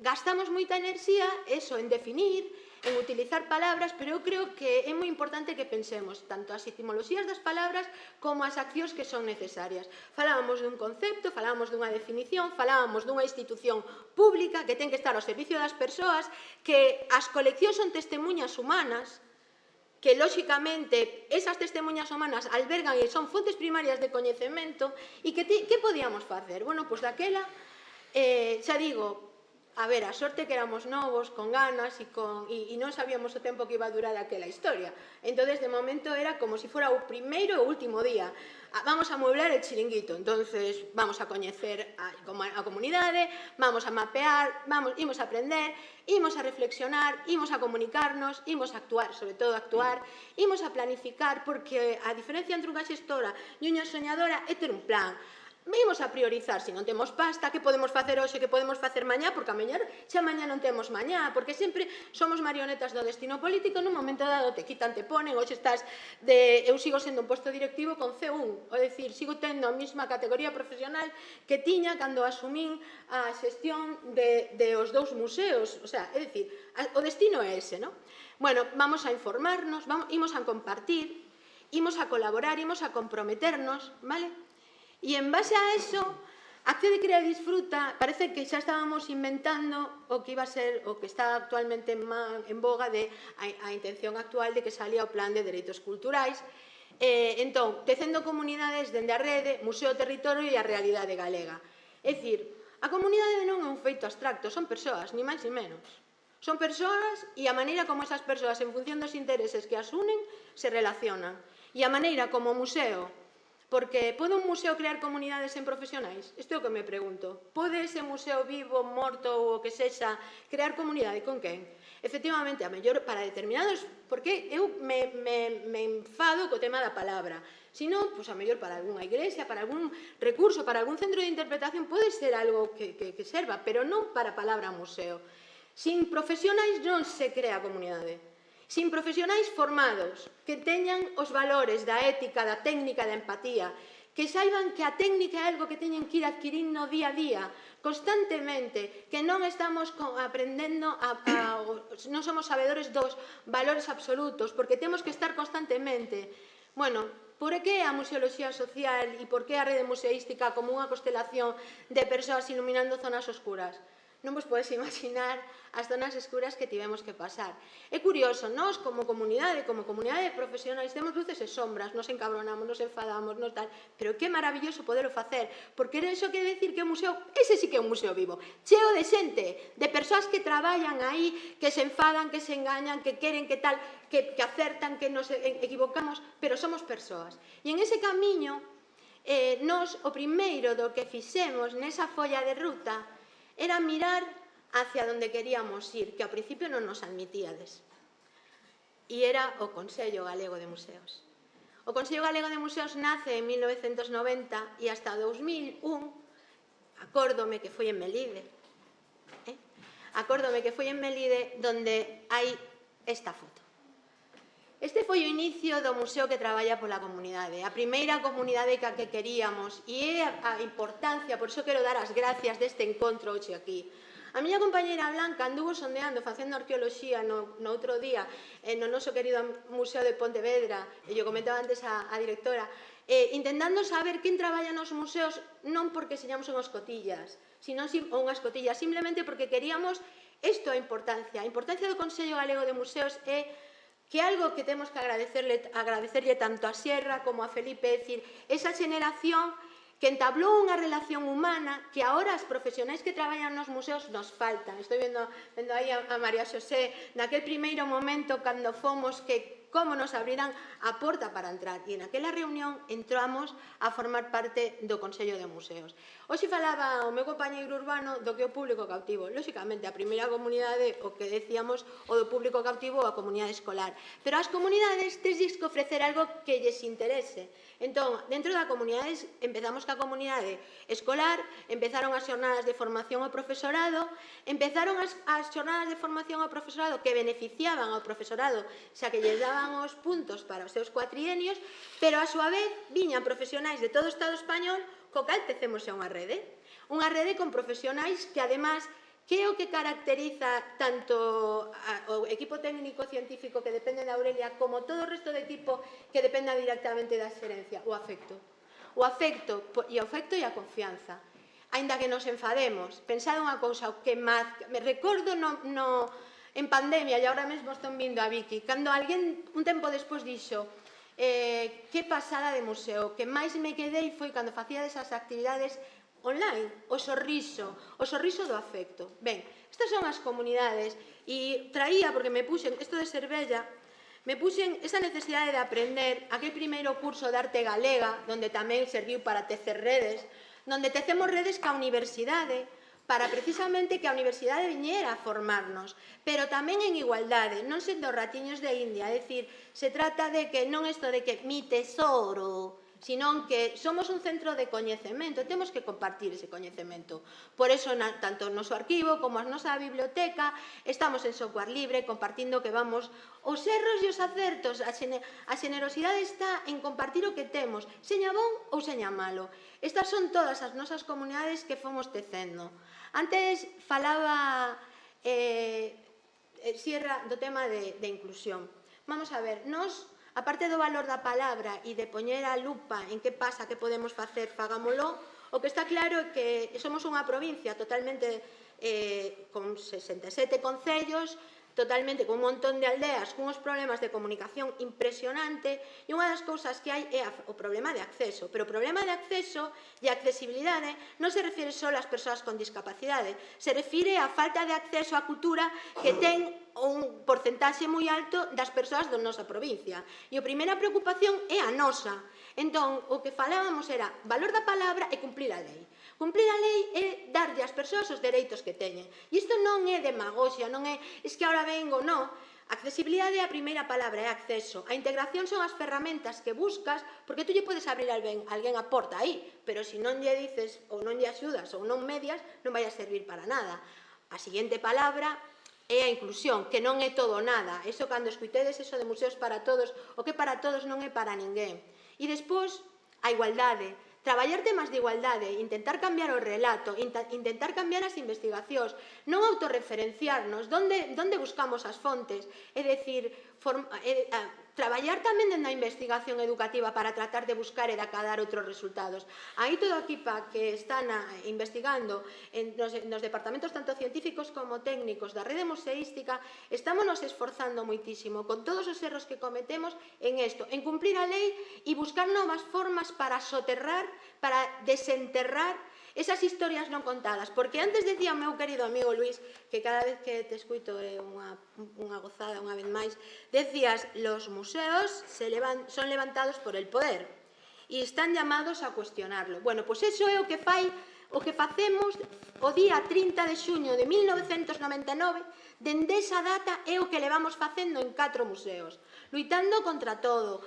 gastamos moita enerxía en definir, en utilizar palabras, pero eu creo que é moi importante que pensemos tanto as etimoloxías das palabras como as accións que son necesarias. Falábamos dun concepto, falábamos dunha definición, falábamos dunha institución pública que ten que estar ao servicio das persoas, que as coleccións son testemunhas humanas, que, lóxicamente, esas testemunhas humanas albergan e son fontes primarias de coñecemento, e que podíamos facer? Bueno, pois daquela, xa digo, a ver, a sorte que éramos novos, con ganas e non sabíamos o tempo que iba a durar aquela historia. Entón, de momento era como se fora o primeiro e o último día. Vamos a mueblar el chiringuito, entonces vamos a coñecer a comunidade, vamos a mapear, imos a aprender, imos a reflexionar, imos a comunicarnos, imos a actuar, sobre todo a actuar, imos a planificar, porque a diferencia entre unha xestora e unha soñadora é ter un plan. Vimos a priorizar, se non temos pasta, que podemos facer hoxe, que podemos facer mañá, porque a mellor xa mañá non temos mañá, porque sempre somos marionetas do destino político, nun momento dado te quitan, te ponen, hoxe estás eu sigo sendo un posto directivo con C1, é dicir, sigo tendo a mesma categoría profesional que tiña cando asumín a xestión de os dous museos, o sea, é dicir, o destino é ese, non? Bueno, vamos a informarnos, imos a compartir, imos a colaborar, imos a comprometernos, vale? E en base a eso, Accede, Crea e Disfruta, parece que xa estábamos inventando o que iba a ser, o que está actualmente en boga de a intención actual de que salía o Plan de Dereitos Culturais. Entón, tecendo comunidades dende a rede, Museo, Territorio e a Realidade Galega. É dicir, a comunidade non é un feito abstracto, son persoas, ni máis ni menos. Son persoas e a maneira como esas persoas, en función dos intereses que as unen, se relacionan. E a maneira como o museo, porque pode un museo crear comunidades en profesionais? Isto é o que me pregunto. Pode ese museo vivo, morto ou o que sexa, crear comunidade con quen? Efectivamente, a mellor para determinados, porque eu me enfado co tema da palabra, sino, pois a mellor para algunha iglesia, para algún recurso, para algún centro de interpretación, pode ser algo que serva, pero non para a palabra museo. Sin profesionais non se crea comunidade. Sin profesionais formados, que teñan os valores da ética, da técnica, da empatía, que saiban que a técnica é algo que teñen que ir adquirindo día a día, constantemente, que non estamos aprendendo, non somos sabedores dos valores absolutos, porque temos que estar constantemente. Bueno, por que a museoloxía social e por que a rede museística como unha constelación de persoas iluminando zonas oscuras? Non vos podes imaginar as zonas escuras que tivemos que pasar. É curioso, nós como comunidade de profesionais temos luces e sombras, nos encabronamos, nos enfadamos, nos tal, pero que maravilloso poderlo facer, porque iso quere decir que o museo, ese sí que é un museo vivo, cheo de xente, de persoas que traballan aí, que se enfadan, que se engañan, que queren, que tal, que acertan, que nos equivocamos, pero somos persoas. E en ese camiño, nos, o primeiro do que fixemos nesa folla de ruta, era mirar hacia onde queríamos ir, que ao principio non nos admitíades. E era o Consello Galego de Museos. O Consello Galego de Museos nace en 1990 e hasta 2001, acórdome que foi en Melide, donde hai esta foto. Este foi o inicio do museo que traballa pola comunidade, a primeira comunidade que queríamos, e é a importancia, por iso quero dar as gracias deste encontro hoxe aquí. A miña compañeira Blanca anduvo sondeando, facendo arqueoloxía no outro día, no noso querido Museo de Pontevedra, e yo comentaba antes a directora, intentando saber quen traballa nos museos, non porque señamos unhas cotillas, simplemente porque queríamos isto a importancia do Consello Galego de Museos é que algo que temos que agradecerlle tanto a Sierra como a Felipe, é dicir, esa xeneración que entablou unha relación humana que agora as profesionais que traballan nos museos nos faltan. Estou vendo aí a María Xosé, naquel primeiro momento cando fomos que como nos abriran a porta para entrar. E naquela reunión entramos a formar parte do Consello de Museos. Hoxe falaba o meu compañeiro Urbano do que é o público cautivo. Lóxicamente, a primeira comunidade, o que decíamos, o do público cautivo ou a comunidade escolar. Pero as comunidades tedes que ofrecer algo que lles interese. Entón, dentro da comunidade, empezamos ca comunidade escolar, empezaron as xornadas de formación ao profesorado, empezaron as xornadas de formación ao profesorado que beneficiaban ao profesorado, xa que lles daban os puntos para os seus cuatrienios, pero a súa vez viñan profesionais de todo o Estado español, co cal tecemos xa unha rede con profesionais que, además, que é o que caracteriza tanto o equipo técnico-científico que depende da Aurelia como todo o resto do equipo que dependa directamente da xerencia? O afecto. O afecto e a confianza. Aínda que nos enfademos, pensad unha cousa, que me recordo en pandemia, e agora mesmo están vindo a Vicky, cando alguén un tempo despois dixo que pasada de museo, que máis me quedei foi cando facía desas actividades online, o sorriso do afecto. Ben, estas son as comunidades, e traía, porque me puxen, isto de ser bella, me puxen esa necesidade de aprender aquel primeiro curso de arte galega, donde tamén serviu para tecer redes, donde tecemos redes ca universidade, para precisamente que a universidade viñera a formarnos, pero tamén en igualdade, non sendo ratiños de India, é dicir, se trata de que non isto de que mi tesoro, senón que somos un centro de coñecemento, temos que compartir ese coñecemento. Por eso, tanto o noso arquivo como a nosa biblioteca, estamos en software libre, compartindo que vamos os erros e os acertos, a xenerosidade está en compartir o que temos, seña bon ou seña malo. Estas son todas as nosas comunidades que fomos tecendo. Antes falaba Sierra do tema de inclusión. Vamos a ver, nós, a parte do valor da palabra e de poñer a lupa en que pasa, que podemos facer, fagámolo, o que está claro é que somos unha provincia totalmente con 67 concellos, totalmente con un montón de aldeas, con uns problemas de comunicación impresionante, e unha das cousas que hai é o problema de acceso. Pero o problema de acceso e accesibilidade non se refire só ás persoas con discapacidade, se refire á falta de acceso á cultura que ten un porcentaxe moi alto das persoas da nosa provincia. E a primeira preocupación é a nosa. Entón, o que falábamos era valor da palabra e cumplir a lei. Cumplir a lei é darlle ás persoas os dereitos que teñen. E isto non é demagoxia, non é que ahora vengo, non. Accesibilidade é a primeira palabra, é acceso. A integración son as ferramentas que buscas, porque tú lle podes abrir a alguén a porta aí, pero se non lle dices, ou non lle axudas, ou non medias, non vai a servir para nada. A seguinte palabra é a inclusión, que non é todo nada. Eso, cando escuitedes eso de museos para todos, o que para todos non é para ninguén. E despois, a igualdade. Traballar temas de igualdade, intentar cambiar o relato, intentar cambiar as investigacións, non autorreferenciarnos, onde buscamos as fontes, é dicir, traballar tamén na investigación educativa para tratar de buscar e de acadar outros resultados. Aí toda a equipa que están investigando nos departamentos tanto científicos como técnicos da rede museística, estamos nos esforzando moitísimo con todos os erros que cometemos en isto, en cumplir a lei e buscar novas formas para soterrar, para desenterrar esas historias non contadas, porque antes decía o meu querido amigo Luis, que cada vez que te escuito é unha gozada, unha vez máis, decías, los museos son levantados por el poder e están llamados a cuestionarlo. Bueno, pois iso é o que facemos o día 30 de xuño de 1999, dende esa data é o que levamos facendo en 4 museos, luitando contra todo,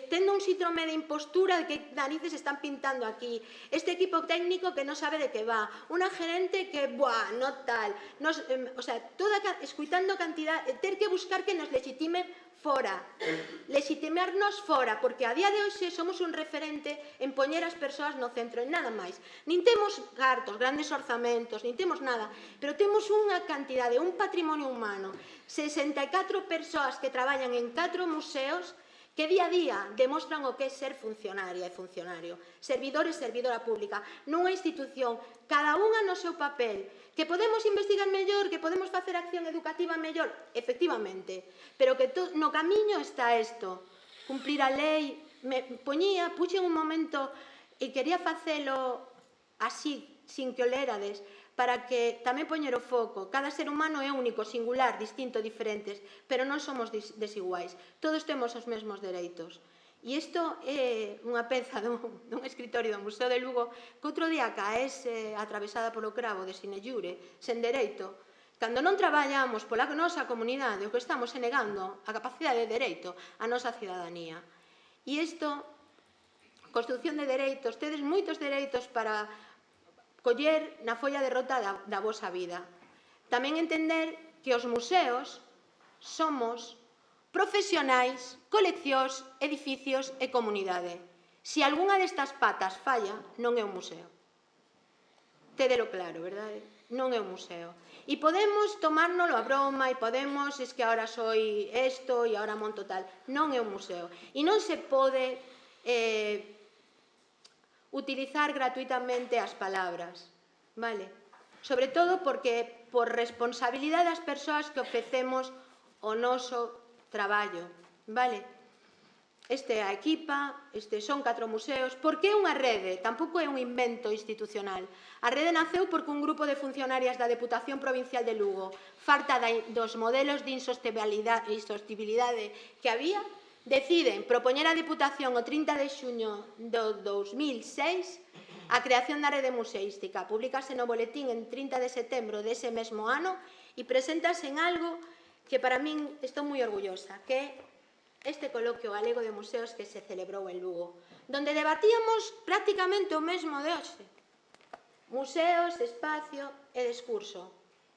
tendo un síndrome de impostura de que narices están pintando aquí, este equipo técnico que non sabe de que va, unha gerente que, no tal, escuitando cantidad, ter que buscar que nos legitimen fora, legitimarnos fora, porque a día de hoxe somos un referente en poñer as persoas no centro, en nada máis. Nin temos cartos, grandes orzamentos, nin temos nada, pero temos unha cantidade, un patrimonio humano, 64 persoas que traballan en 4 museos que día a día demostran o que é ser funcionaria e funcionario, servidor e servidora pública, nunha institución, cada unha no seu papel, que podemos investigar mellor, que podemos facer acción educativa mellor, efectivamente, pero que no camiño está isto, cumplir a lei, puxen un momento e quería facelo así, sin que o lerades, para que tamén poñer o foco. Cada ser humano é único, singular, distinto, diferentes, pero non somos desiguais. Todos temos os mesmos dereitos. E isto é unha peza dun escritorio do Museo de Lugo que outro día caese atravesada polo cravo de sine iure, sen dereito. Cando non traballamos pola nosa comunidade, o que estamos é negando a capacidade de dereito á nosa cidadanía. E isto, construcción de dereitos, tedes moitos dereitos para coller na folla de rota da vosa vida. Tamén entender que os museos somos profesionais, coleccións, edificios e comunidade. Se algunha destas patas falla, non é un museo. Tédelo claro, verdade? Non é un museo. E podemos tomárnoslo a broma e podemos, es que ahora soy esto e ahora monto tal. Non é un museo. E non se pode utilizar gratuitamente as palabras, vale? Sobre todo porque por responsabilidade das persoas que ofrecemos o noso traballo, vale? Este é a equipa, son 4 museos. Por que unha rede? Tampouco é un invento institucional. A rede naceu porque un grupo de funcionarias da Deputación Provincial de Lugo, farta dos modelos de insostibilidade que había, deciden propoñer a Deputación o 30 de xuño do 2006 a creación da rede museística. Publicase no boletín en 30 de setembro dese mesmo ano e preséntase en algo que para min estou moi orgullosa, que é este coloquio galego de museos que se celebrou en Lugo, donde debatíamos prácticamente o mesmo de hoxe. Museos, espacio e discurso.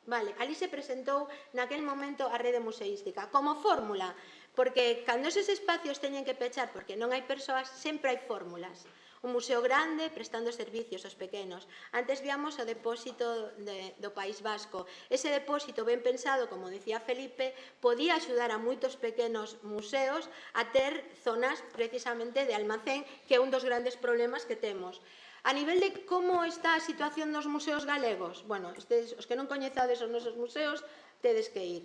Vale, ali se presentou naquel momento a rede museística como fórmula, porque cando eses espacios teñen que pechar porque non hai persoas, sempre hai fórmulas. Un museo grande prestando servicios aos pequenos. Antes víamos o depósito do País Vasco. Ese depósito ben pensado, como decía Felipe, podía axudar a moitos pequenos museos a ter zonas precisamente de almacén, que é un dos grandes problemas que temos. A nivel de como está a situación dos museos galegos, bueno, os que non coñezades os nosos museos, tedes que ir.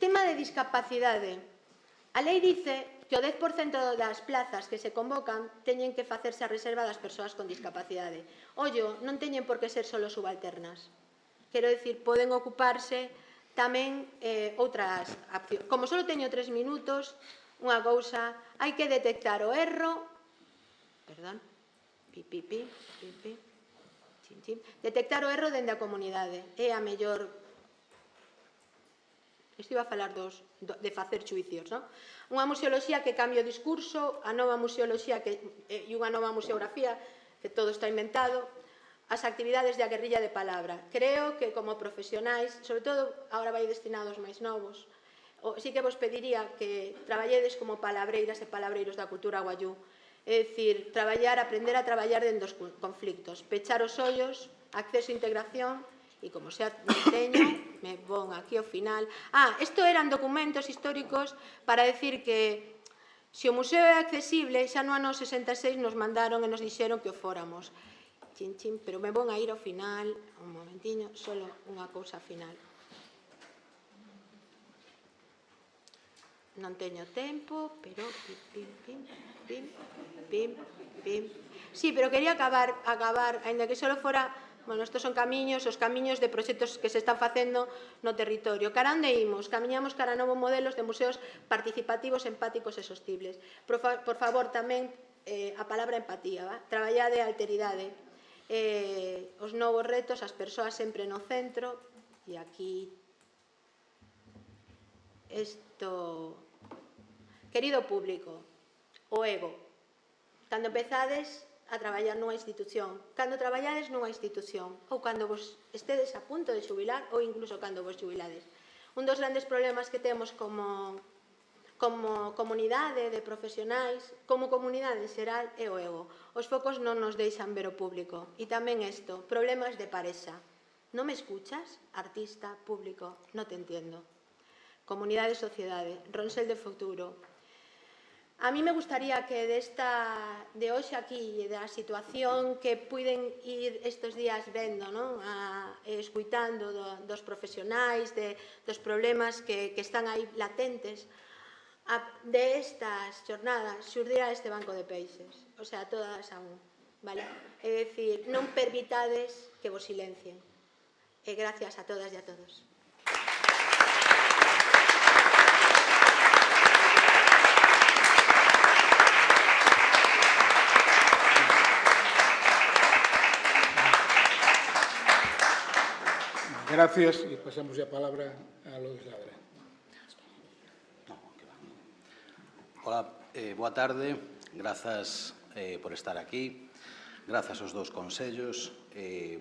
Tema de discapacidade. A lei dice que o 10% das plazas que se convocan teñen que facerse a reserva das persoas con discapacidade. Ollo, non teñen por que ser solo subalternas. Quero dicir, poden ocuparse tamén outras accións. Como só teño 3 minutos, unha cousa, hai que detectar o erro, perdón, detectar o erro dende a comunidade. É a mellor... Estive a falar de facer xuicios, non? Unha museoloxía que cambia o discurso, a nova museoloxía e unha nova museografía, que todo está inventado, as actividades de a guerrilla de palabra. Creo que como profesionais, sobre todo agora vai destinado aos máis novos, sí que vos pediría que traballedes como palabreiras e palabreiros da cultura guayú. É dicir, aprender a traballar dentro dos conflictos, pechar os ollos, acceso e integración. E como xa teño, me pon aquí ao final. Isto eran documentos históricos para decir que se o museo é accesible, xa no ano 66 nos mandaron e nos dixeron que o fóramos. Chin, chin, pero me pon a ir ao final, un momentiño, solo unha cousa final. Non teño tempo, pero... Sí, pero quería acabar, ainda que só fora... Bueno, estos son camiños, os camiños de proxectos que se están facendo no territorio. Cara onde imos? Camiñamos cara a novos modelos de museos participativos, empáticos e sostibles. Por favor, tamén a palabra empatía, traballade a alteridade. Os novos retos, as persoas sempre no centro, e aquí... Querido público, o ego. Cando empezades a traballar nunha institución, cando traballades nunha institución, ou cando vos estedes a punto de xubilar, ou incluso cando vos xubilades. Un dos grandes problemas que temos como comunidade de profesionais, como comunidade en xeral, é o ego. Os focos non nos deixan ver o público. E tamén isto, problemas de parexa. Non me escuchas? Artista, público, non te entiendo. Comunidade e sociedade, Ronsel de futuro. A mí me gustaría que de hoxe aquí e da situación que puiden ir estes días vendo, escuitando dos profesionais, dos problemas que están aí latentes, de estas jornadas xurdira este banco de peixes, o sea, todas a un, vale? É dicir, non permitades que vos silencien. E gracias a todas e a todos. Gracias, e pasamos a palabra a Lois Ladra. Hola, boa tarde, grazas por estar aquí, grazas aos dous consellos.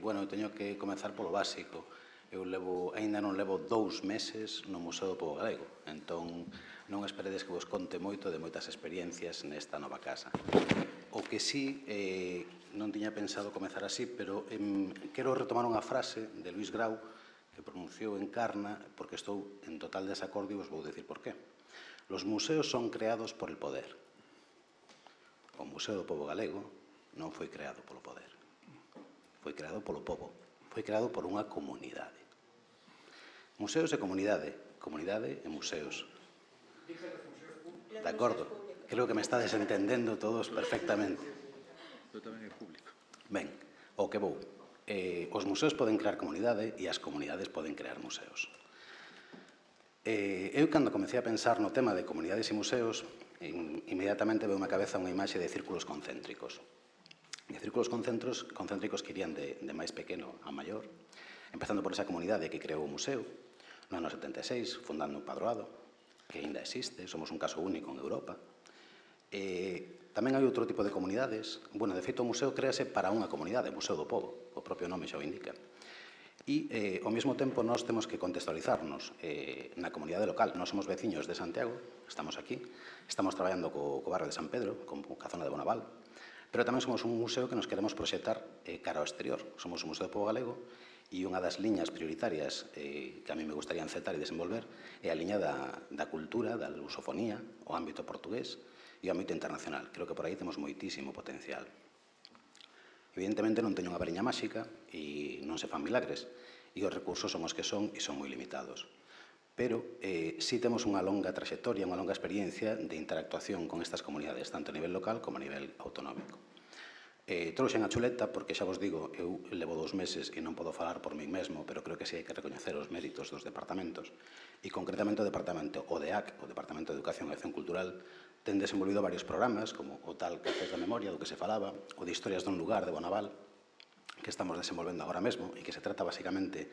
Bueno, teño que comezar polo básico. Eu aínda non levo 2 meses no Museo do Pobo Galego, entón non esperedes que vos conte moito de moitas experiencias nesta nova casa. O que sí, non tiña pensado comezar así, pero quero retomar unha frase de Luís Grau que pronunciou en Carna, porque estou en total desacordo e vos vou dicir por qué. Los museos son creados por el poder. O Museo do Pobo Galego non foi creado polo poder. Foi creado polo pobo. Foi creado por unha comunidade. Museos e comunidade. Comunidade e museos. De acordo. Creo que me estades entendendo todos perfectamente. Eu tamén é público. Ben, o que vou. Os museos poden crear comunidade e as comunidades poden crear museos. Eu, cando comecei a pensar no tema de comunidades e museos, inmediatamente veu na cabeza unha imaxe de círculos concéntricos. De círculos concéntricos que irían de máis pequeno a maior, empezando por esa comunidade que creou o museo, no ano 76, fundando un padroado, que ainda existe, somos un caso único en Europa. Tamén hai outro tipo de comunidades. Bueno, de feito, o museo créase para unha comunidade, o Museo do Pobo, o propio nome xa o indica. E, ao mesmo tempo, nós temos que contextualizarnos na comunidade local. Nós somos veciños de Santiago, estamos aquí, estamos traballando co barrio de San Pedro, ca zona de Bonaval, pero tamén somos un museo que nos queremos proxectar cara ao exterior. Somos un museo do pobo galego e unha das liñas prioritarias que a mí me gustaría encetar e desenvolver é a liña da cultura, da lusofonía, o ámbito portugués e o ámbito internacional. Creo que por aí temos moitísimo potencial. Evidentemente non teño unha variña máxica e non se fan milagres e os recursos son os que son e son moi limitados. Pero sí temos unha longa traxectoria, unha longa experiencia de interactuación con estas comunidades, tanto a nivel local como a nivel autonómico. Trouxen a chuleta porque, xa vos digo, eu levo 2 meses e non podo falar por min mesmo, pero creo que sí hai que recoñecer os méritos dos departamentos. E concretamente o departamento ODEAC, o Departamento de Educación e Acción Cultural, ten desenvolvido varios programas, como o tal Cafés da Memoria, do que se falaba, o de Historias dun lugar, de Bonaval, que estamos desenvolvendo agora mesmo, e que se trata basicamente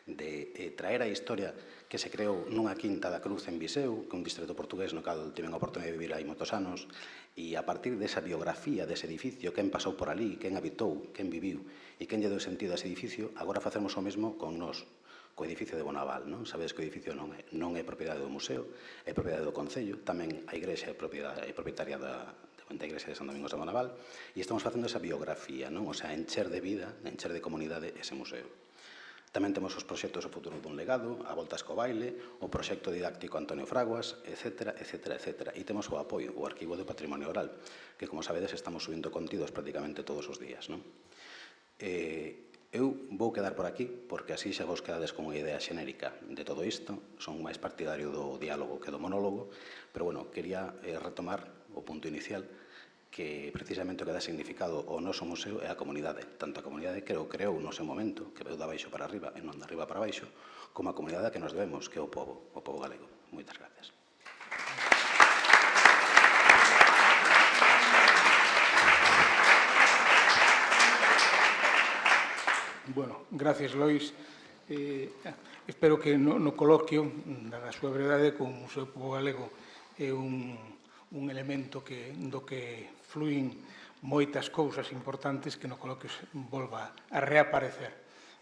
de traer a historia que se creou nunha quinta da Cruz en Viseu, que é un distrito portugués no cal tiven a oportunidade de vivir aí moitos anos, e a partir desa biografía dese edificio, quen pasou por ali, quen habitou, quen viviu e quen lle deu sentido a ese edificio, agora facemos o mesmo con nós, co edificio de Bonaval, non? Sabedes que o edificio non é propiedade do museo, é propiedade do Concello, tamén a igrexa é propietaria da igrexa de San Domingos de Bonaval, e estamos facendo esa biografía, non? O sea, encher de vida, encher de comunidade ese museo. Tamén temos os proxectos O futuro dun legado, A voltas co baile, o proxecto didáctico Antonio Fraguas, etc. E temos o apoio, o Arquivo de Patrimonio Oral, que, como sabedes, estamos subindo contidos prácticamente todos os días, non? Eu vou quedar por aquí, porque así xa vos quedades con unha idea xenérica de todo isto. Son máis partidario do diálogo que do monólogo, pero, bueno, quería retomar o punto inicial, que precisamente o que dá significado ao noso museo é a comunidade. Tanto a comunidade que o creou no seu momento, que veu da baixo para arriba e non da arriba para baixo, como a comunidade que nos debemos, que é o pobo galego. Moitas gracias. Bueno, gracias, Lois. Espero que no coloquio, da súa brevedade, con o Museo do Pobo Galego é un elemento do que fluín moitas cousas importantes que no coloquio volva a reaparecer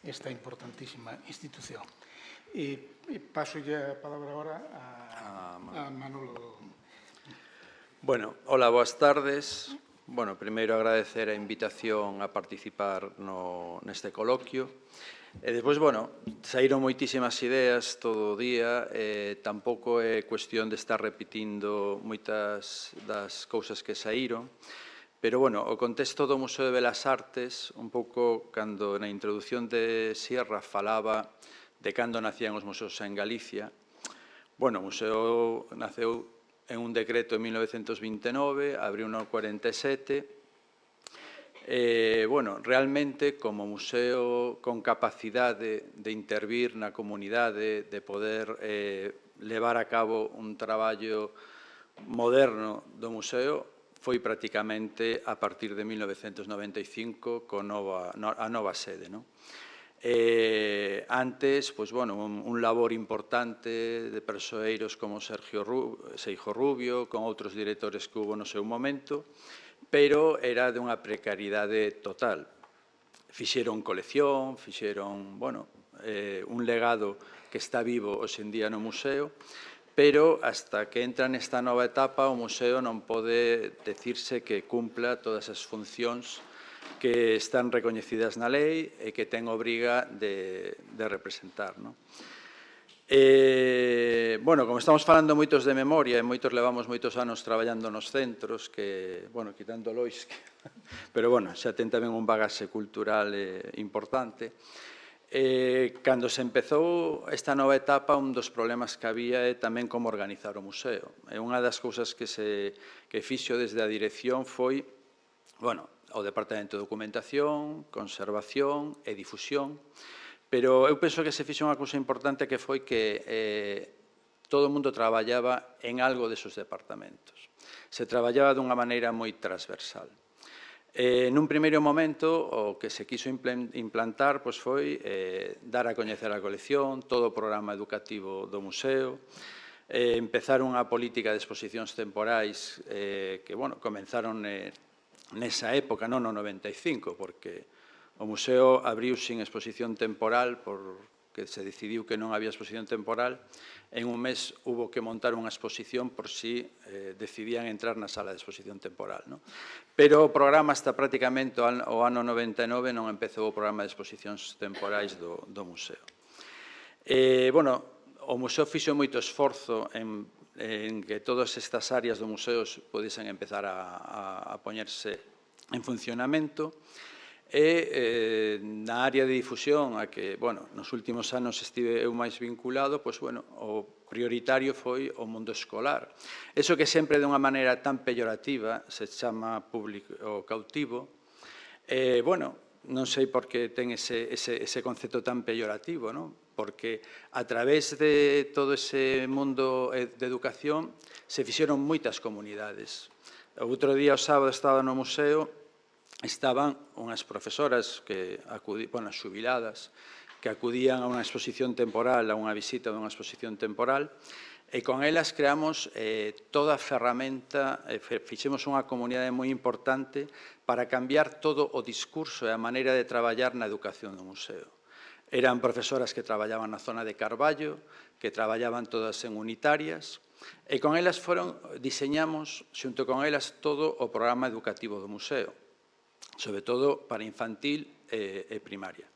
esta importantísima institución. Paso ya a palabra ahora a Manolo. Bueno, hola, boas tardes. Bueno, primeiro agradecer a invitación a participar neste coloquio. E despois, bueno, saíron moitísimas ideas todo o día, tampouco é cuestión de estar repetindo moitas das cousas que saíron, pero, bueno, o contexto do Museo de Belas Artes, un pouco, cando na introdución de Sierra falaba de cando nacían os museos en Galicia, bueno, o museo naceu en un decreto en 1929, abriu no 47, bueno, realmente, como museo con capacidade de intervir na comunidade, de poder levar a cabo un traballo moderno do museo, foi prácticamente a partir de 1995 con a nova sede, non? Antes, pois, bueno, un labor importante de persoeiros como Seijo Rubio, con outros directores que hubo no seu momento, pero era de unha precariedade total. Fixeron colección, fixeron, bueno, un legado que está vivo hoxe en día no museo, pero hasta que entra nesta nova etapa o museo non pode decirse que cumpla todas as funcións que están recoñecidas na lei e que ten obriga de representar, non? Bueno, como estamos falando moitos de memoria e moitos levamos moitos anos traballando nos centros, que, bueno, quitando Lois, pero, bueno, xa ten tamén un bagaxe cultural importante. Cando se empezou esta nova etapa, un dos problemas que había é tamén como organizar o museo. E unha das cousas que fixo desde a dirección foi, bueno, o Departamento de Documentación, Conservación e Difusión, pero eu penso que se fixo unha cousa importante que foi que todo o mundo traballaba en algo desos departamentos. Se traballaba dunha maneira moi transversal. Nun primeiro momento, o que se quiso implantar foi dar a coñecer a colección, todo o programa educativo do museo, empezaron unha política de exposicións temporais que, bueno, comenzaron nesa época, non no 95, porque o museo abriu sin exposición temporal porque se decidiu que non había exposición temporal. En un mes hubo que montar unha exposición por si decidían entrar na sala de exposición temporal, non? Pero o programa hasta prácticamente o ano 99 non empezou o programa de exposicións temporais do museo. Bueno, o museo fixo moito esforzo en que todas estas áreas do museo podesen empezar a poñerse en funcionamento. E na área de difusión a que, bueno, nos últimos anos estive eu máis vinculado, pois, bueno, o prioritario foi o mundo escolar. Eso que sempre de unha maneira tan peyorativa se chama público cautivo, bueno, non sei por que ten ese concepto tan peyorativo, non? Porque a través de todo ese mundo de educación se fixeron moitas comunidades. O outro día, o sábado, estaba no museo, estaban unhas profesoras xubiladas, que acudían a unha exposición temporal, a unha visita dunha exposición temporal, e con elas creamos toda a ferramenta, fixemos unha comunidade moi importante para cambiar todo o discurso e a maneira de traballar na educación do museo. Eran profesoras que traballaban na zona de Carballo, que traballaban todas en unitarias, e con elas diseñamos, xunto con elas, todo o programa educativo do museo, sobre todo para infantil e primaria.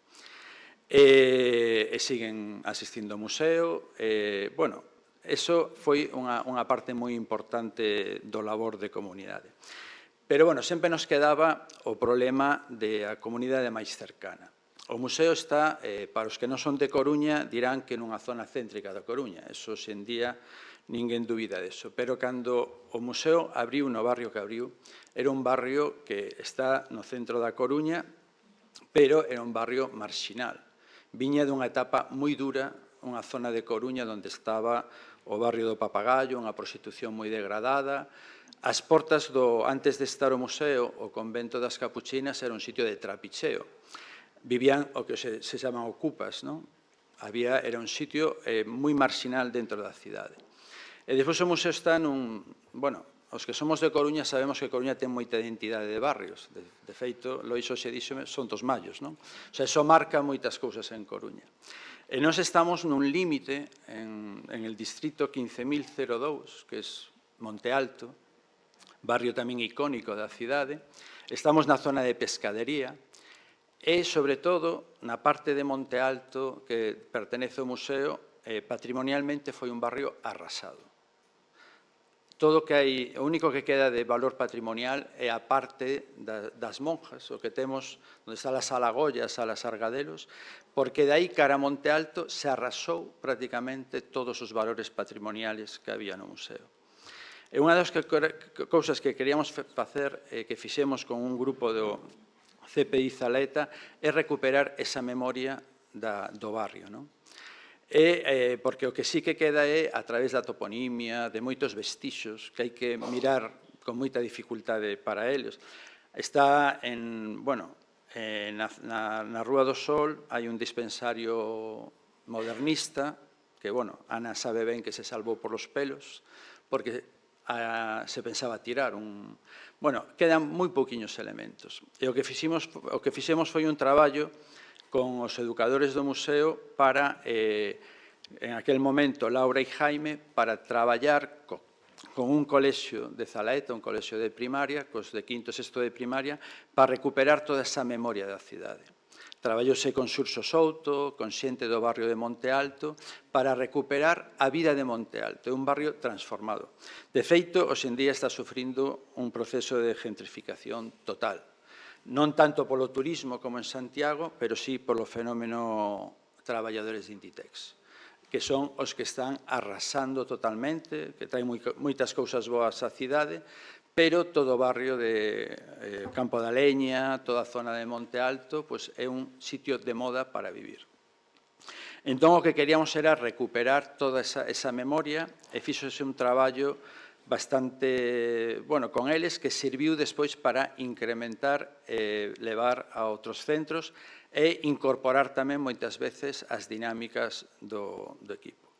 E siguen asistindo ao museo. Bueno, eso foi unha parte moi importante do labor de comunidade. Pero, bueno, sempre nos quedaba o problema da comunidade máis cercana. O museo está, para os que non son de Coruña, dirán que nunha zona céntrica da Coruña. Eso, hoxe en día, ninguén dúbida deso. Pero cando o museo abriu no barrio que abriu, era un barrio que está no centro da Coruña, pero era un barrio marxinal. Viña dunha etapa moi dura, unha zona de Coruña onde estaba o barrio do Papagayo, unha prostitución moi degradada. As portas antes de estar o museo, o convento das Capuchinas era un sitio de trapicheo. Vivían o que se chaman ocupas, non? Era un sitio moi marxinal dentro da cidade. E despois o museo está bueno, os que somos de Coruña sabemos que Coruña ten moita identidade de barrios. De feito, Lois hoxe díxome, son dos mallos, non? O sea, eso marca moitas cousas en Coruña. E nós estamos nun límite en el distrito 15.002, que é Monte Alto, barrio tamén icónico da cidade. Estamos na zona de pescadería e, sobre todo, na parte de Monte Alto que pertenece ao museo, patrimonialmente foi un barrio arrasado. Todo que hai, o único que queda de valor patrimonial é a parte das monjas, o que temos, onde está a Sala Goya, a Sala Sargadelos, porque de aí cara a Monte Alto se arrasou prácticamente todos os valores patrimoniales que había no museo. E unha das cousas que queríamos facer, que fixemos con un grupo do CPI Zaleta, é recuperar esa memoria do barrio, non? Porque o que sí que queda é, a través da toponimia, de moitos vestixos, que hai que mirar con moita dificultade para eles. Está na Rúa do Sol, hai un dispensario modernista, que, bueno, Ana sabe ben que se salvou por los pelos, porque se pensaba tirar Bueno, quedan moi pouquiños elementos. E o que fixemos foi un traballo con os educadores do museo para, en aquel momento, Laura e Jaime, para traballar con un colexio de Zalaeta, un colexio de primaria, cos de quinto e sexto de primaria, para recuperar toda esa memoria da cidade. Traballouse con Xurxo Souto, con xente do barrio de Monte Alto, para recuperar a vida de Monte Alto. É un barrio transformado. De feito, hoxe en día está sufrindo un proceso de gentrificación total. Non tanto polo turismo como en Santiago, pero sí polo fenómeno traballadores de Inditex, que son os que están arrasando totalmente, que traen moitas cousas boas á cidade, pero todo o barrio de Campo da Leña, toda a zona de Monte Alto, é un sitio de moda para vivir. Entón, o que queríamos era recuperar toda esa memoria e fixose un traballo bastante, bueno, con eles, que serviu despois para incrementar e levar a outros centros e incorporar tamén moitas veces as dinámicas do equipo.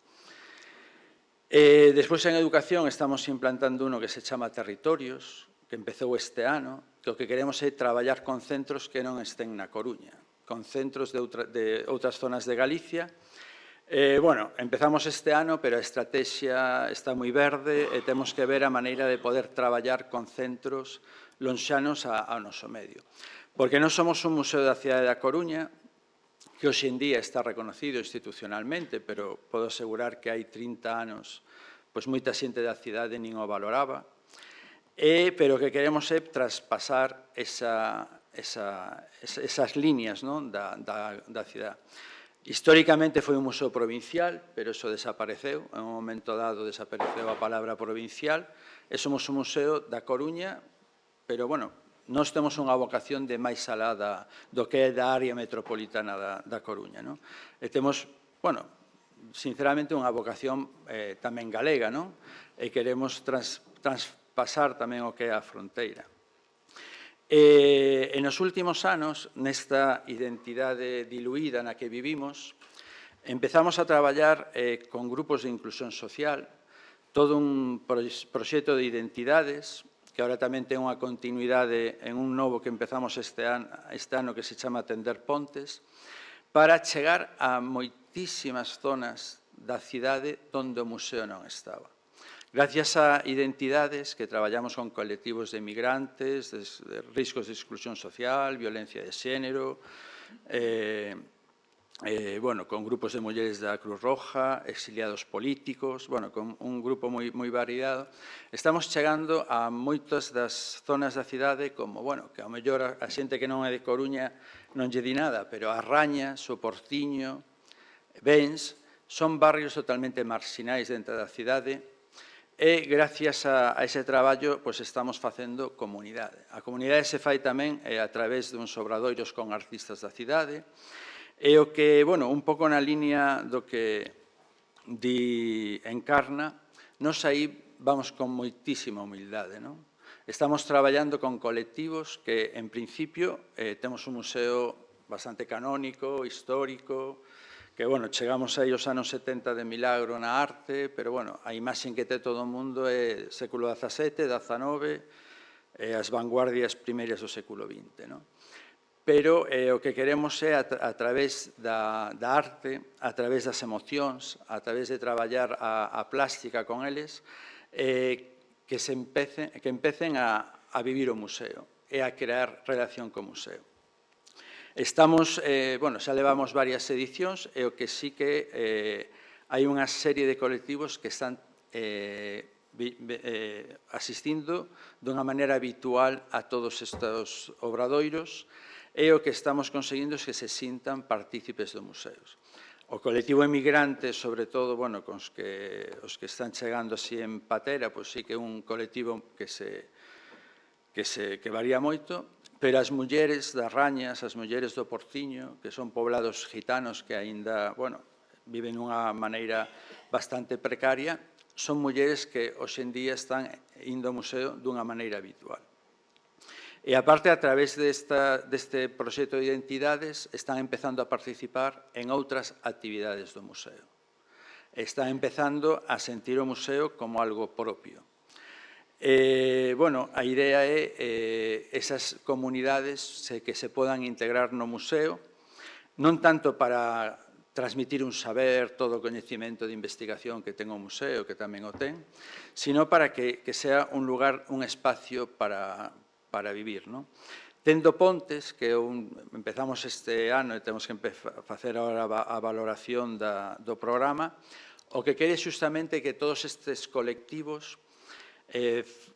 Despois, en educación, estamos implantando uno que se chama Territorios, que empezou este ano, que o que queremos é traballar con centros que non estén na Coruña, con centros de outras zonas de Galicia. Bueno, empezamos este ano, pero a estrategia está moi verde e temos que ver a maneira de poder traballar con centros lonxanos ao noso medio. Porque non somos un museo da cidade da Coruña, que hoxe en día está reconocido institucionalmente, pero podo asegurar que hai 30 anos pois moita xente da cidade nin o valoraba, pero o que queremos é traspasar esas líneas da cidade. Históricamente foi un museo provincial, pero eso desapareceu, en un momento dado desapareceu a palabra provincial, e somos un museo da Coruña, pero, bueno, nós temos unha vocación de máis alá do que é da área metropolitana da Coruña. E temos, bueno, sinceramente, unha vocación tamén galega, e queremos traspasar tamén o que é a fronteira. E nos últimos anos, nesta identidade diluída na que vivimos, empezamos a traballar con grupos de inclusión social, todo un proxecto de identidades, que agora tamén ten unha continuidade en un novo que empezamos este ano que se chama Tender Pontes, para chegar a moitísimas zonas da cidade onde o museo non estaba. Gracias a identidades que traballamos con colectivos de migrantes, de riscos de exclusión social, violencia de xénero, con grupos de mulleres da Cruz Roja, exiliados políticos, con un grupo moi variado, estamos chegando a moitas das zonas da cidade como, que ao mellor a xente que non é de Coruña non lle di nada, pero a Raña, o Portiño, Bens, son barrios totalmente marxinais dentro da cidade e, gracias a ese traballo, estamos facendo comunidade. A comunidade se fai tamén a través duns obradoiros con artistas da cidade, e o que, un pouco na liña do que di Encarna, nos aí vamos con moitísima humildade, Estamos traballando con colectivos que, en principio, temos un museo bastante canónico, histórico, que, chegamos aí aos anos 70 de milagro na arte, pero, a imaxe que ten todo o mundo é século XVII, XIX, e as vanguardias primeiras do século XX, Pero o que queremos é, a través da arte, a través das emocións, a través de traballar a plástica con eles, que empecen a vivir o museo e a crear relación co museo. Estamos, xa levamos varias edicións e o que sí que hai unha serie de colectivos que están asistindo dunha maneira habitual a todos estes obradoiros, e o que estamos conseguindo é que se sintan partícipes do museos. O colectivo emigrante, sobre todo, os que están chegando así en patera, pois sí que é un colectivo que varía moito, pero as mulleres das Rañas, as mulleres do Portiño, que son poblados gitanos que aínda, viven dunha maneira bastante precaria, son mulleres que hoxe en día están indo ao museo dunha maneira habitual. E, aparte, a través deste proxecto de identidades, están empezando a participar en outras actividades do museo. Están empezando a sentir o museo como algo propio. A idea é esas comunidades que se podan integrar no museo, non tanto para transmitir un saber, todo o coñecimento de investigación que ten o museo, que tamén o ten, sino para que sea un lugar, un espacio para vivir. Tendo Pontes, que empezamos este ano e temos que facer agora a valoración do programa, o que quere xustamente que todos estes colectivos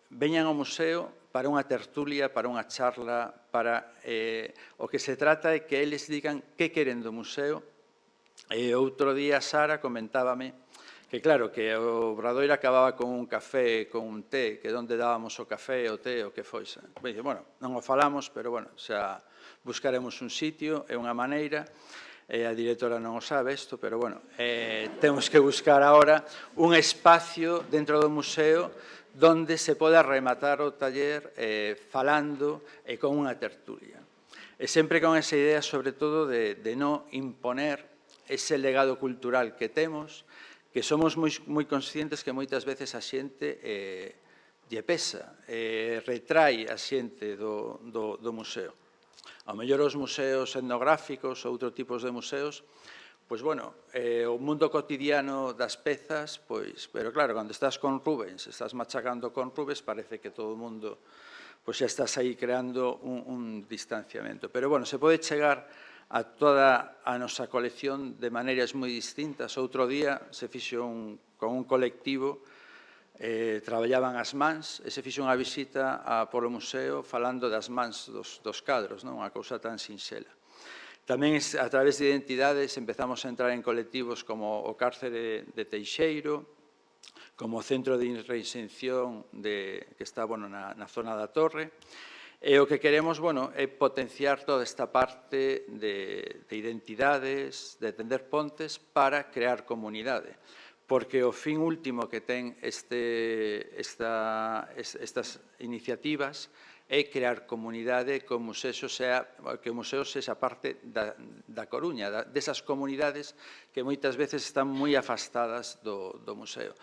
veñan ao museo para unha tertulia, para unha charla, o que se trata é que eles digan que queren do museo. E outro día Sara comentábame que, claro, que o obradoiro acababa con un café, con un té, que onde dábamos o café, o té, o que foise. Non o falamos, pero, xa buscaremos un sitio e unha maneira, a directora non o sabe isto, pero, temos que buscar agora un espacio dentro do museo onde se poda rematar o taller falando e con unha tertulia. E sempre con esa idea, sobre todo, de non imponer ese legado cultural que temos, que somos moi conscientes que moitas veces a xente lle pesa, retrae a xente do museo. Ao mellor os museos etnográficos ou outro tipos de museos, pois, bueno, o mundo cotidiano das pezas, pois, pero claro, cando estás con Rubens, estás machacando con Rubens, parece que todo o mundo, pois xa estás aí creando un distanciamento. Pero, bueno, se pode chegar a toda a nosa colección de maneiras moi distintas. Outro día se fixo con un colectivo, traballaban as mans, e se fixo unha visita polo museo falando das mans dos cadros, unha cousa tan sinxela. Tamén a través de identidades empezamos a entrar en colectivos como o Cárcere de Teixeiro, como o Centro de Reinserción que está na zona da Torre. E o que queremos é potenciar toda esta parte de identidades, de tender pontes para crear comunidade. Porque o fin último que ten estas iniciativas é crear comunidade, que o museo sexa parte da Coruña, desas comunidades que moitas veces están moi afastadas do museo.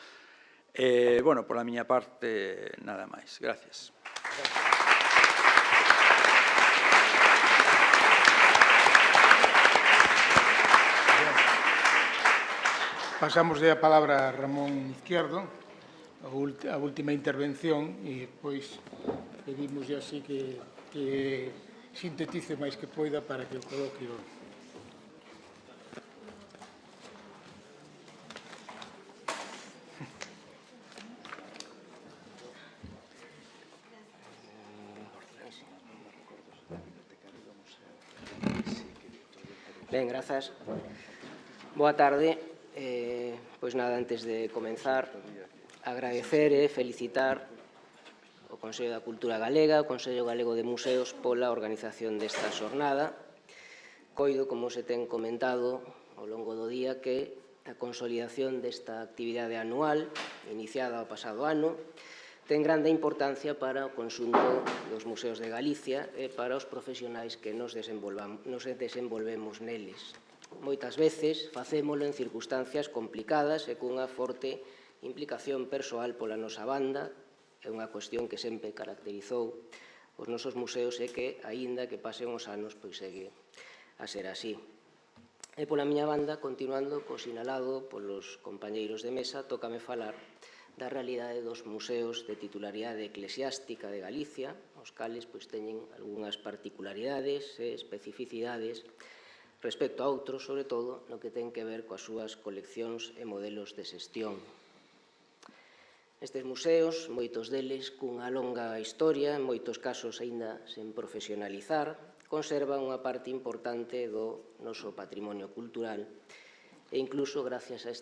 Pola miña parte, nada máis. Gracias. Pasamos a palabra a Ramón Izquierdo, a última intervención, e depois pedimos así que sintetice máis que poida para que o coloquio. Ben, grazas. Boa tarde. Pois nada, antes de comenzar, agradecer e felicitar o Consello da Cultura Galega, o Consello Galego de Museos, pola organización desta xornada. Coido, como se ten comentado ao longo do día, que a consolidación desta actividade anual, iniciada o pasado ano, ten grande importancia para o conxunto dos museos de Galicia e para os profesionais que nos desenvolvemos neles. Moitas veces facémolo en circunstancias complicadas e cunha forte implicación persoal pola nosa banda. É unha cuestión que sempre caracterizou os nosos museos e que, aínda que pasen os anos, pois segue a ser así. E pola miña banda, continuando co sinalado polos compañeiros de mesa, tócame falar da realidade dos museos de titularidade eclesiástica de Galicia, os cales pois teñen algunhas particularidades e especificidades respecto a outros, sobre todo, no que ten que ver coas súas coleccións e modelos de xestión. Estes museos, moitos deles cunha longa historia, en moitos casos aínda sen profesionalizar, conservan unha parte importante do noso patrimonio cultural e incluso, gracias a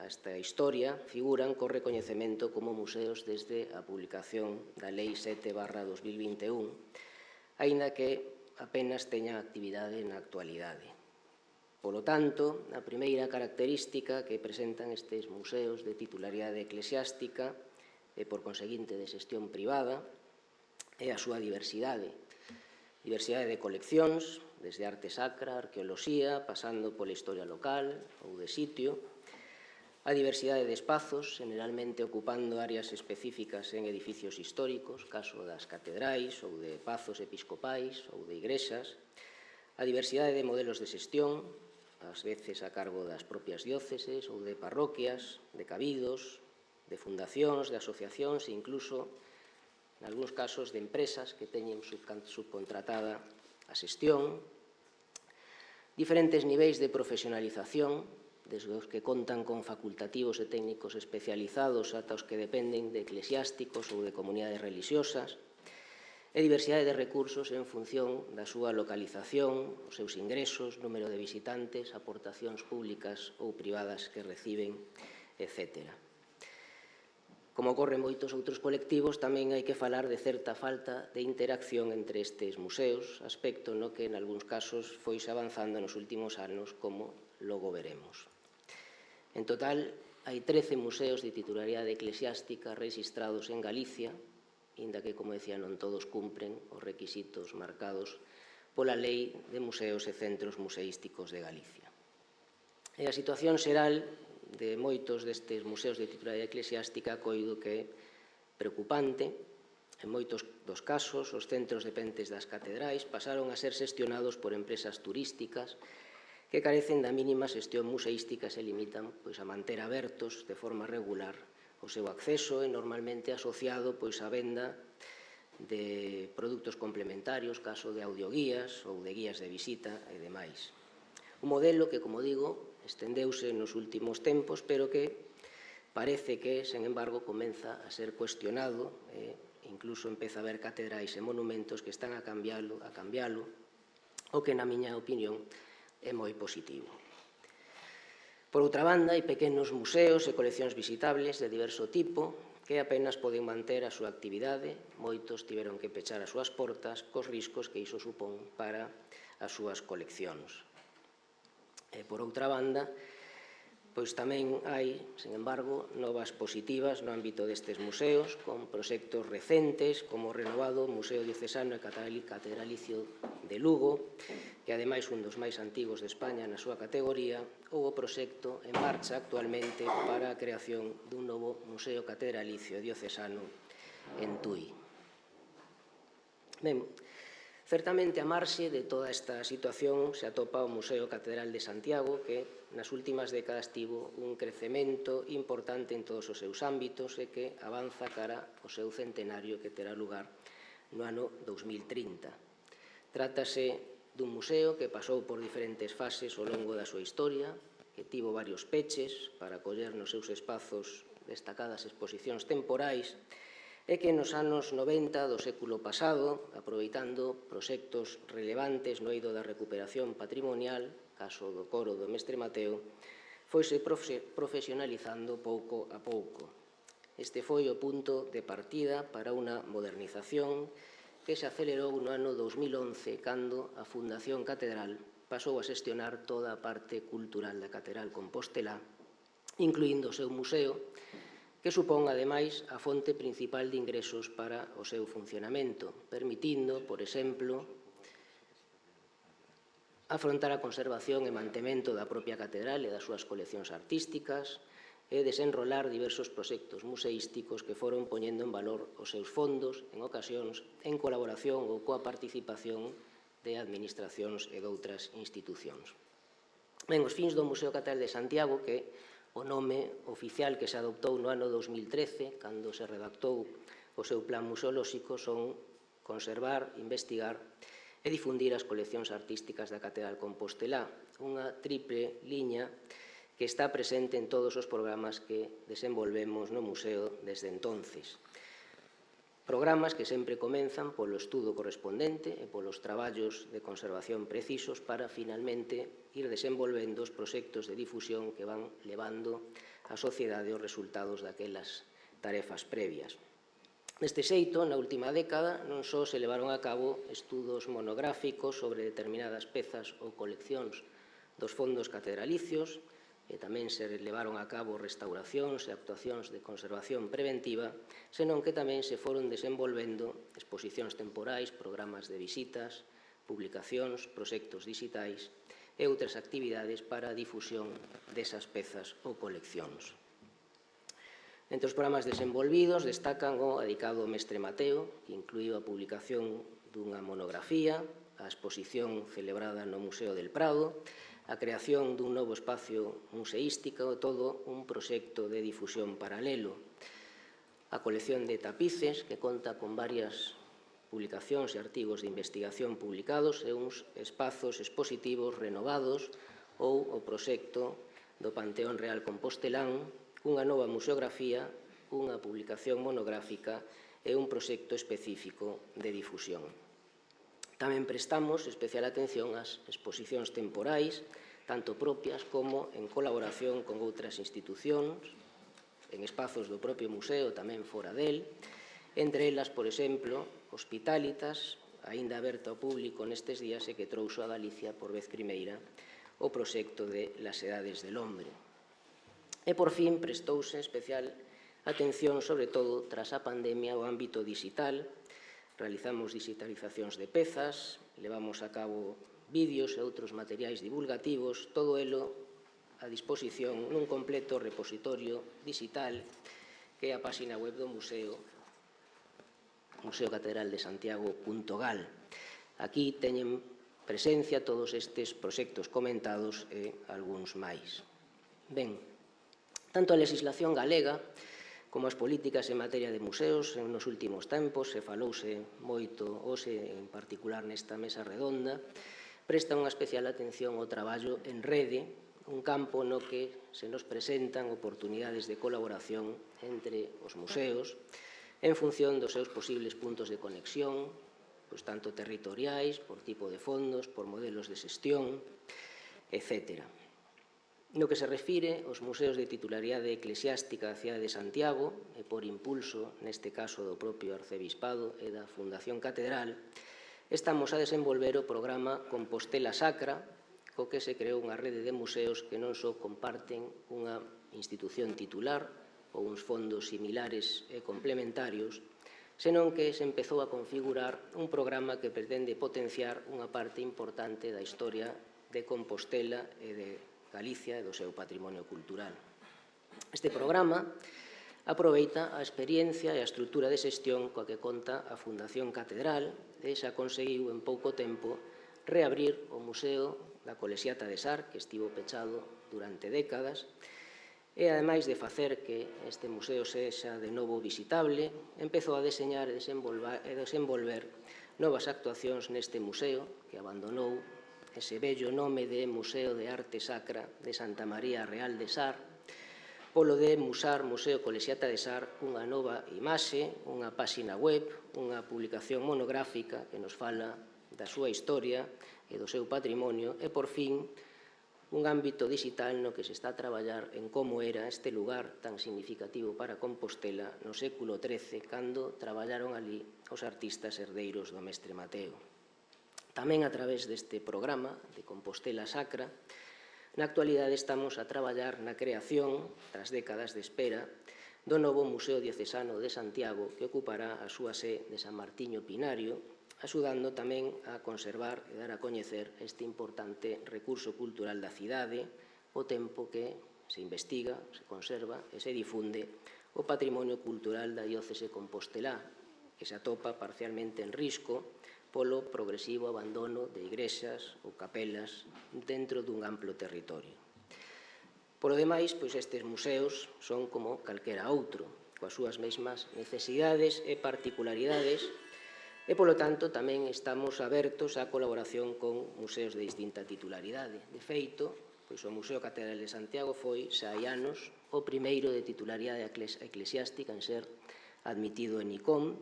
esta historia, figuran co recoñecemento como museos desde a publicación da Lei 7/2021, aínda que apenas teña actividade na actualidade. Polo tanto, a primeira característica que presentan estes museos de titularidade eclesiástica e, por conseguinte, de xestión privada, é a súa diversidade. Diversidade de coleccións, desde arte sacra, arqueoloxía, pasando pola historia local ou de sitio, a diversidade de espazos, generalmente ocupando áreas específicas en edificios históricos, caso das catedrais ou de pazos episcopais ou de igrexas, a diversidade de modelos de xestión, ás veces a cargo das propias dióceses ou de parroquias, de cabidos, de fundacións, de asociacións e incluso, en algúns casos, de empresas que teñen subcontratada a xestión, diferentes niveis de profesionalización, desde os que contan con facultativos e técnicos especializados ata os que dependen de eclesiásticos ou de comunidades religiosas, e diversidade de recursos en función da súa localización, os seus ingresos, número de visitantes, aportacións públicas ou privadas que reciben, etc. Como ocorre en moitos outros colectivos, tamén hai que falar de certa falta de interacción entre estes museos, aspecto no que, en algúns casos, foise avanzando nos últimos anos, como logo veremos. En total, hai 13 museos de titularidade eclesiástica rexistrados en Galicia, inda que, como decía, non todos cumpren os requisitos marcados pola Lei de Museos e Centros Museísticos de Galicia. E a situación xeral de moitos destes museos de titularidade eclesiástica coido que é preocupante. En moitos dos casos, os centros dependentes das catedrais pasaron a ser xestionados por empresas turísticas que carecen da mínima xestión museística e se limitan a manter abertos de forma regular o seu acceso e normalmente asociado á venda de produtos complementarios, caso de audioguías ou de guías de visita e demais. Un modelo que, como digo, estendeuse nos últimos tempos, pero que parece que, sen embargo, comeza a ser cuestionado e incluso empeza a haber catedrais e monumentos que están a cambialo, o que, na miña opinión, é moi positivo. Por outra banda, hai pequenos museos e coleccións visitables de diverso tipo que apenas poden manter a súa actividade. Moitos tiveron que pechar as súas portas cos riscos que iso supón para as súas coleccións. Por outra banda, tamén hai, sen embargo, novas positivas no ámbito destes museos, con proxectos recentes como o renovado Museo Diocesano e Catedralicio de Lugo, que ademais un dos máis antigos de España na súa categoría, ou o proxecto en marcha actualmente para a creación dun novo Museo Catedralicio Diocesano en Tui. Ben, certamente, a marxe de toda esta situación se atopa o Museo Catedral de Santiago, que nas últimas décadas tivo un crecemento importante en todos os seus ámbitos e que avanza cara ao seu centenario que terá lugar no ano 2030. Trátase dun museo que pasou por diferentes fases ao longo da súa historia, que tivo varios peches para acoller nos seus espazos destacadas exposicións temporais, e que nos anos 90 do século pasado, aproveitando proxectos relevantes no eido da recuperación patrimonial, caso do coro do Mestre Mateo, foise profesionalizando pouco a pouco. Este foi o punto de partida para unha modernización que se acelerou no ano 2011, cando a Fundación Catedral pasou a xestionar toda a parte cultural da Catedral Compostelá, incluíndo o seu museo, que supón, ademais, a fonte principal de ingresos para o seu funcionamento, permitindo, por exemplo, afrontar a conservación e mantemento da propia catedral e das súas coleccións artísticas e desenrolar diversos proxectos museísticos que foron poñendo en valor os seus fondos, en ocasións, en colaboración ou coa participación de administracións e de outras institucións. Ben, os fins do Museo Catedral de Santiago, que o nome oficial que se adoptou no ano 2013, cando se redactou o seu plan museolóxico, son conservar, investigar e difundir as coleccións artísticas da Catedral Compostelá, unha triple liña que está presente en todos os programas que desenvolvemos no museo desde entonces. Programas que sempre comenzan polo estudo correspondente e polos traballos de conservación precisos para, finalmente, ir desenvolvendo os proxectos de difusión que van levando a sociedade os resultados daquelas tarefas previas. Deste xeito, na última década, non só se levaron a cabo estudos monográficos sobre determinadas pezas ou coleccións dos fondos catedralicios, e tamén se levaron a cabo restauracións e actuacións de conservación preventiva, senón que tamén se foron desenvolvendo exposicións temporais, programas de visitas, publicacións, proxectos digitais e outras actividades para a difusión desas pezas ou coleccións. Entre os programas desenvolvidos destacan o dedicado ao Mestre Mateo, que incluíu a publicación dunha monografía, a exposición celebrada no Museo del Prado, a creación dun novo espacio museístico, todo un proxecto de difusión paralelo. A colección de tapices, que conta con varias publicacións e artigos de investigación publicados e uns espazos expositivos renovados, ou o proxecto do Panteón Real Compostelán, unha nova museografía, unha publicación monográfica e un proxecto específico de difusión. Tamén prestamos especial atención ás exposicións temporais, tanto propias como en colaboración con outras institucións, en espazos do propio museo, tamén fora del, entre elas, por exemplo, Hospitalitas, aínda aberta ao público nestes días e que trouxo a Galicia por vez primeira o proxecto de Las Edades del Hombre. E, por fin, prestouse especial atención, sobre todo, tras a pandemia, ao ámbito digital. Realizamos digitalizacións de pezas, levamos a cabo vídeos e outros materiais divulgativos, todo elo a disposición nun completo repositorio digital que é a páxina web do Museo, museocatedral-de-santiago.gal. Aquí teñen presencia todos estes proxectos comentados e algúns máis. Ben, tanto a legislación galega como as políticas en materia de museos nos últimos tempos, se falouse moito hoxe, en particular nesta mesa redonda, prestan unha especial atención ao traballo en rede, un campo no que se nos presentan oportunidades de colaboración entre os museos en función dos seus posibles puntos de conexión, pois tanto territoriais, por tipo de fondos, por modelos de xestión, etc. No que se refire aos museos de titularidade eclesiástica da cidade de Santiago e por impulso, neste caso do propio Arcebispado e da Fundación Catedral, estamos a desenvolver o programa Compostela Sacra, co que se creou unha rede de museos que non só comparten unha institución titular ou uns fondos similares e complementarios, senón que se empezou a configurar un programa que pretende potenciar unha parte importante da historia de Compostela e de Galicia e do seu patrimonio cultural. Este programa aproveita a experiencia e a estrutura de xestión coa que conta a Fundación Catedral e xa conseguiu en pouco tempo reabrir o Museo da Colexiata de Sar, que estivo pechado durante décadas, e, ademais de facer que este museo sexa de novo visitable, empezou a deseñar e desenvolver novas actuacións neste museo, que abandonou ese bello nome de Museo de Arte Sacra de Santa María Real de Sar, polo de Musar Museo Colexiata de Sar, unha nova imaxe, unha páxina web, unha publicación monográfica que nos fala da súa historia e do seu patrimonio e, por fin, un ámbito digital no que se está a traballar en como era este lugar tan significativo para Compostela no século XIII, cando traballaron ali os artistas herdeiros do mestre Mateo. Tamén a través deste programa de Compostela Sacra, na actualidade estamos a traballar na creación, tras décadas de espera, do novo Museo Diocesano de Santiago, que ocupará a súa sé de San Martiño Pinario, axudando tamén a conservar e dar a coñecer este importante recurso cultural da cidade, o tempo que se investiga, se conserva e se difunde o patrimonio cultural da diócese compostelá, que se atopa parcialmente en risco polo progresivo abandono de igrexas ou capelas dentro dun amplo territorio. Por o demais, pois estes museos son como calquera outro, coas súas mesmas necesidades e particularidades, e, polo tanto, tamén estamos abertos á colaboración con museos de distinta titularidade. De feito, pois o Museo Catedral de Santiago foi, xa hai anos, o primeiro de titularidade eclesiástica en ser admitido en ICOM,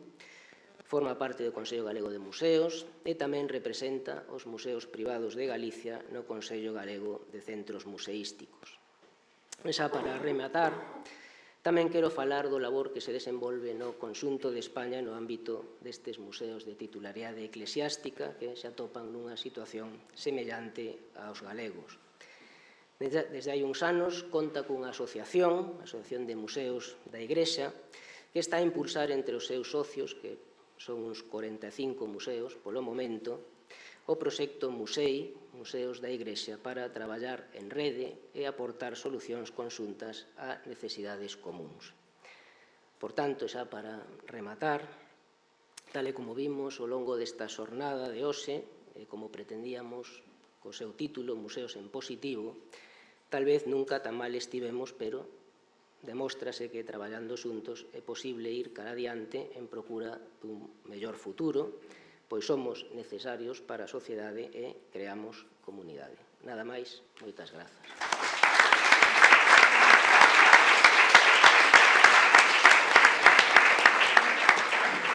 forma parte do Consello Galego de Museos e tamén representa os museos privados de Galicia no Consello Galego de Centros Museísticos. E xa para rematar, tamén quero falar do labor que se desenvolve no conxunto de España no ámbito destes museos de titularidade eclesiástica que se atopan nunha situación semellante aos galegos. Desde hai uns anos conta cunha asociación, a Asociación de Museos da Igrexa, que está a impulsar entre os seus socios, que son uns 45 museos polo momento, o proxecto Musei, Museos da Igrexa, para traballar en rede e aportar solucións conxuntas a necesidades comuns. Por tanto, xa para rematar, tal e como vimos ao longo desta xornada de hoxe, e como pretendíamos co seu título, Museos en Positivo, tal vez nunca tan mal estivemos, pero demóstrase que traballando xuntos é posible ir cara adiante en procura dun mellor futuro, pois somos necesarios para a sociedade e creamos comunidade. Nada máis, moitas grazas.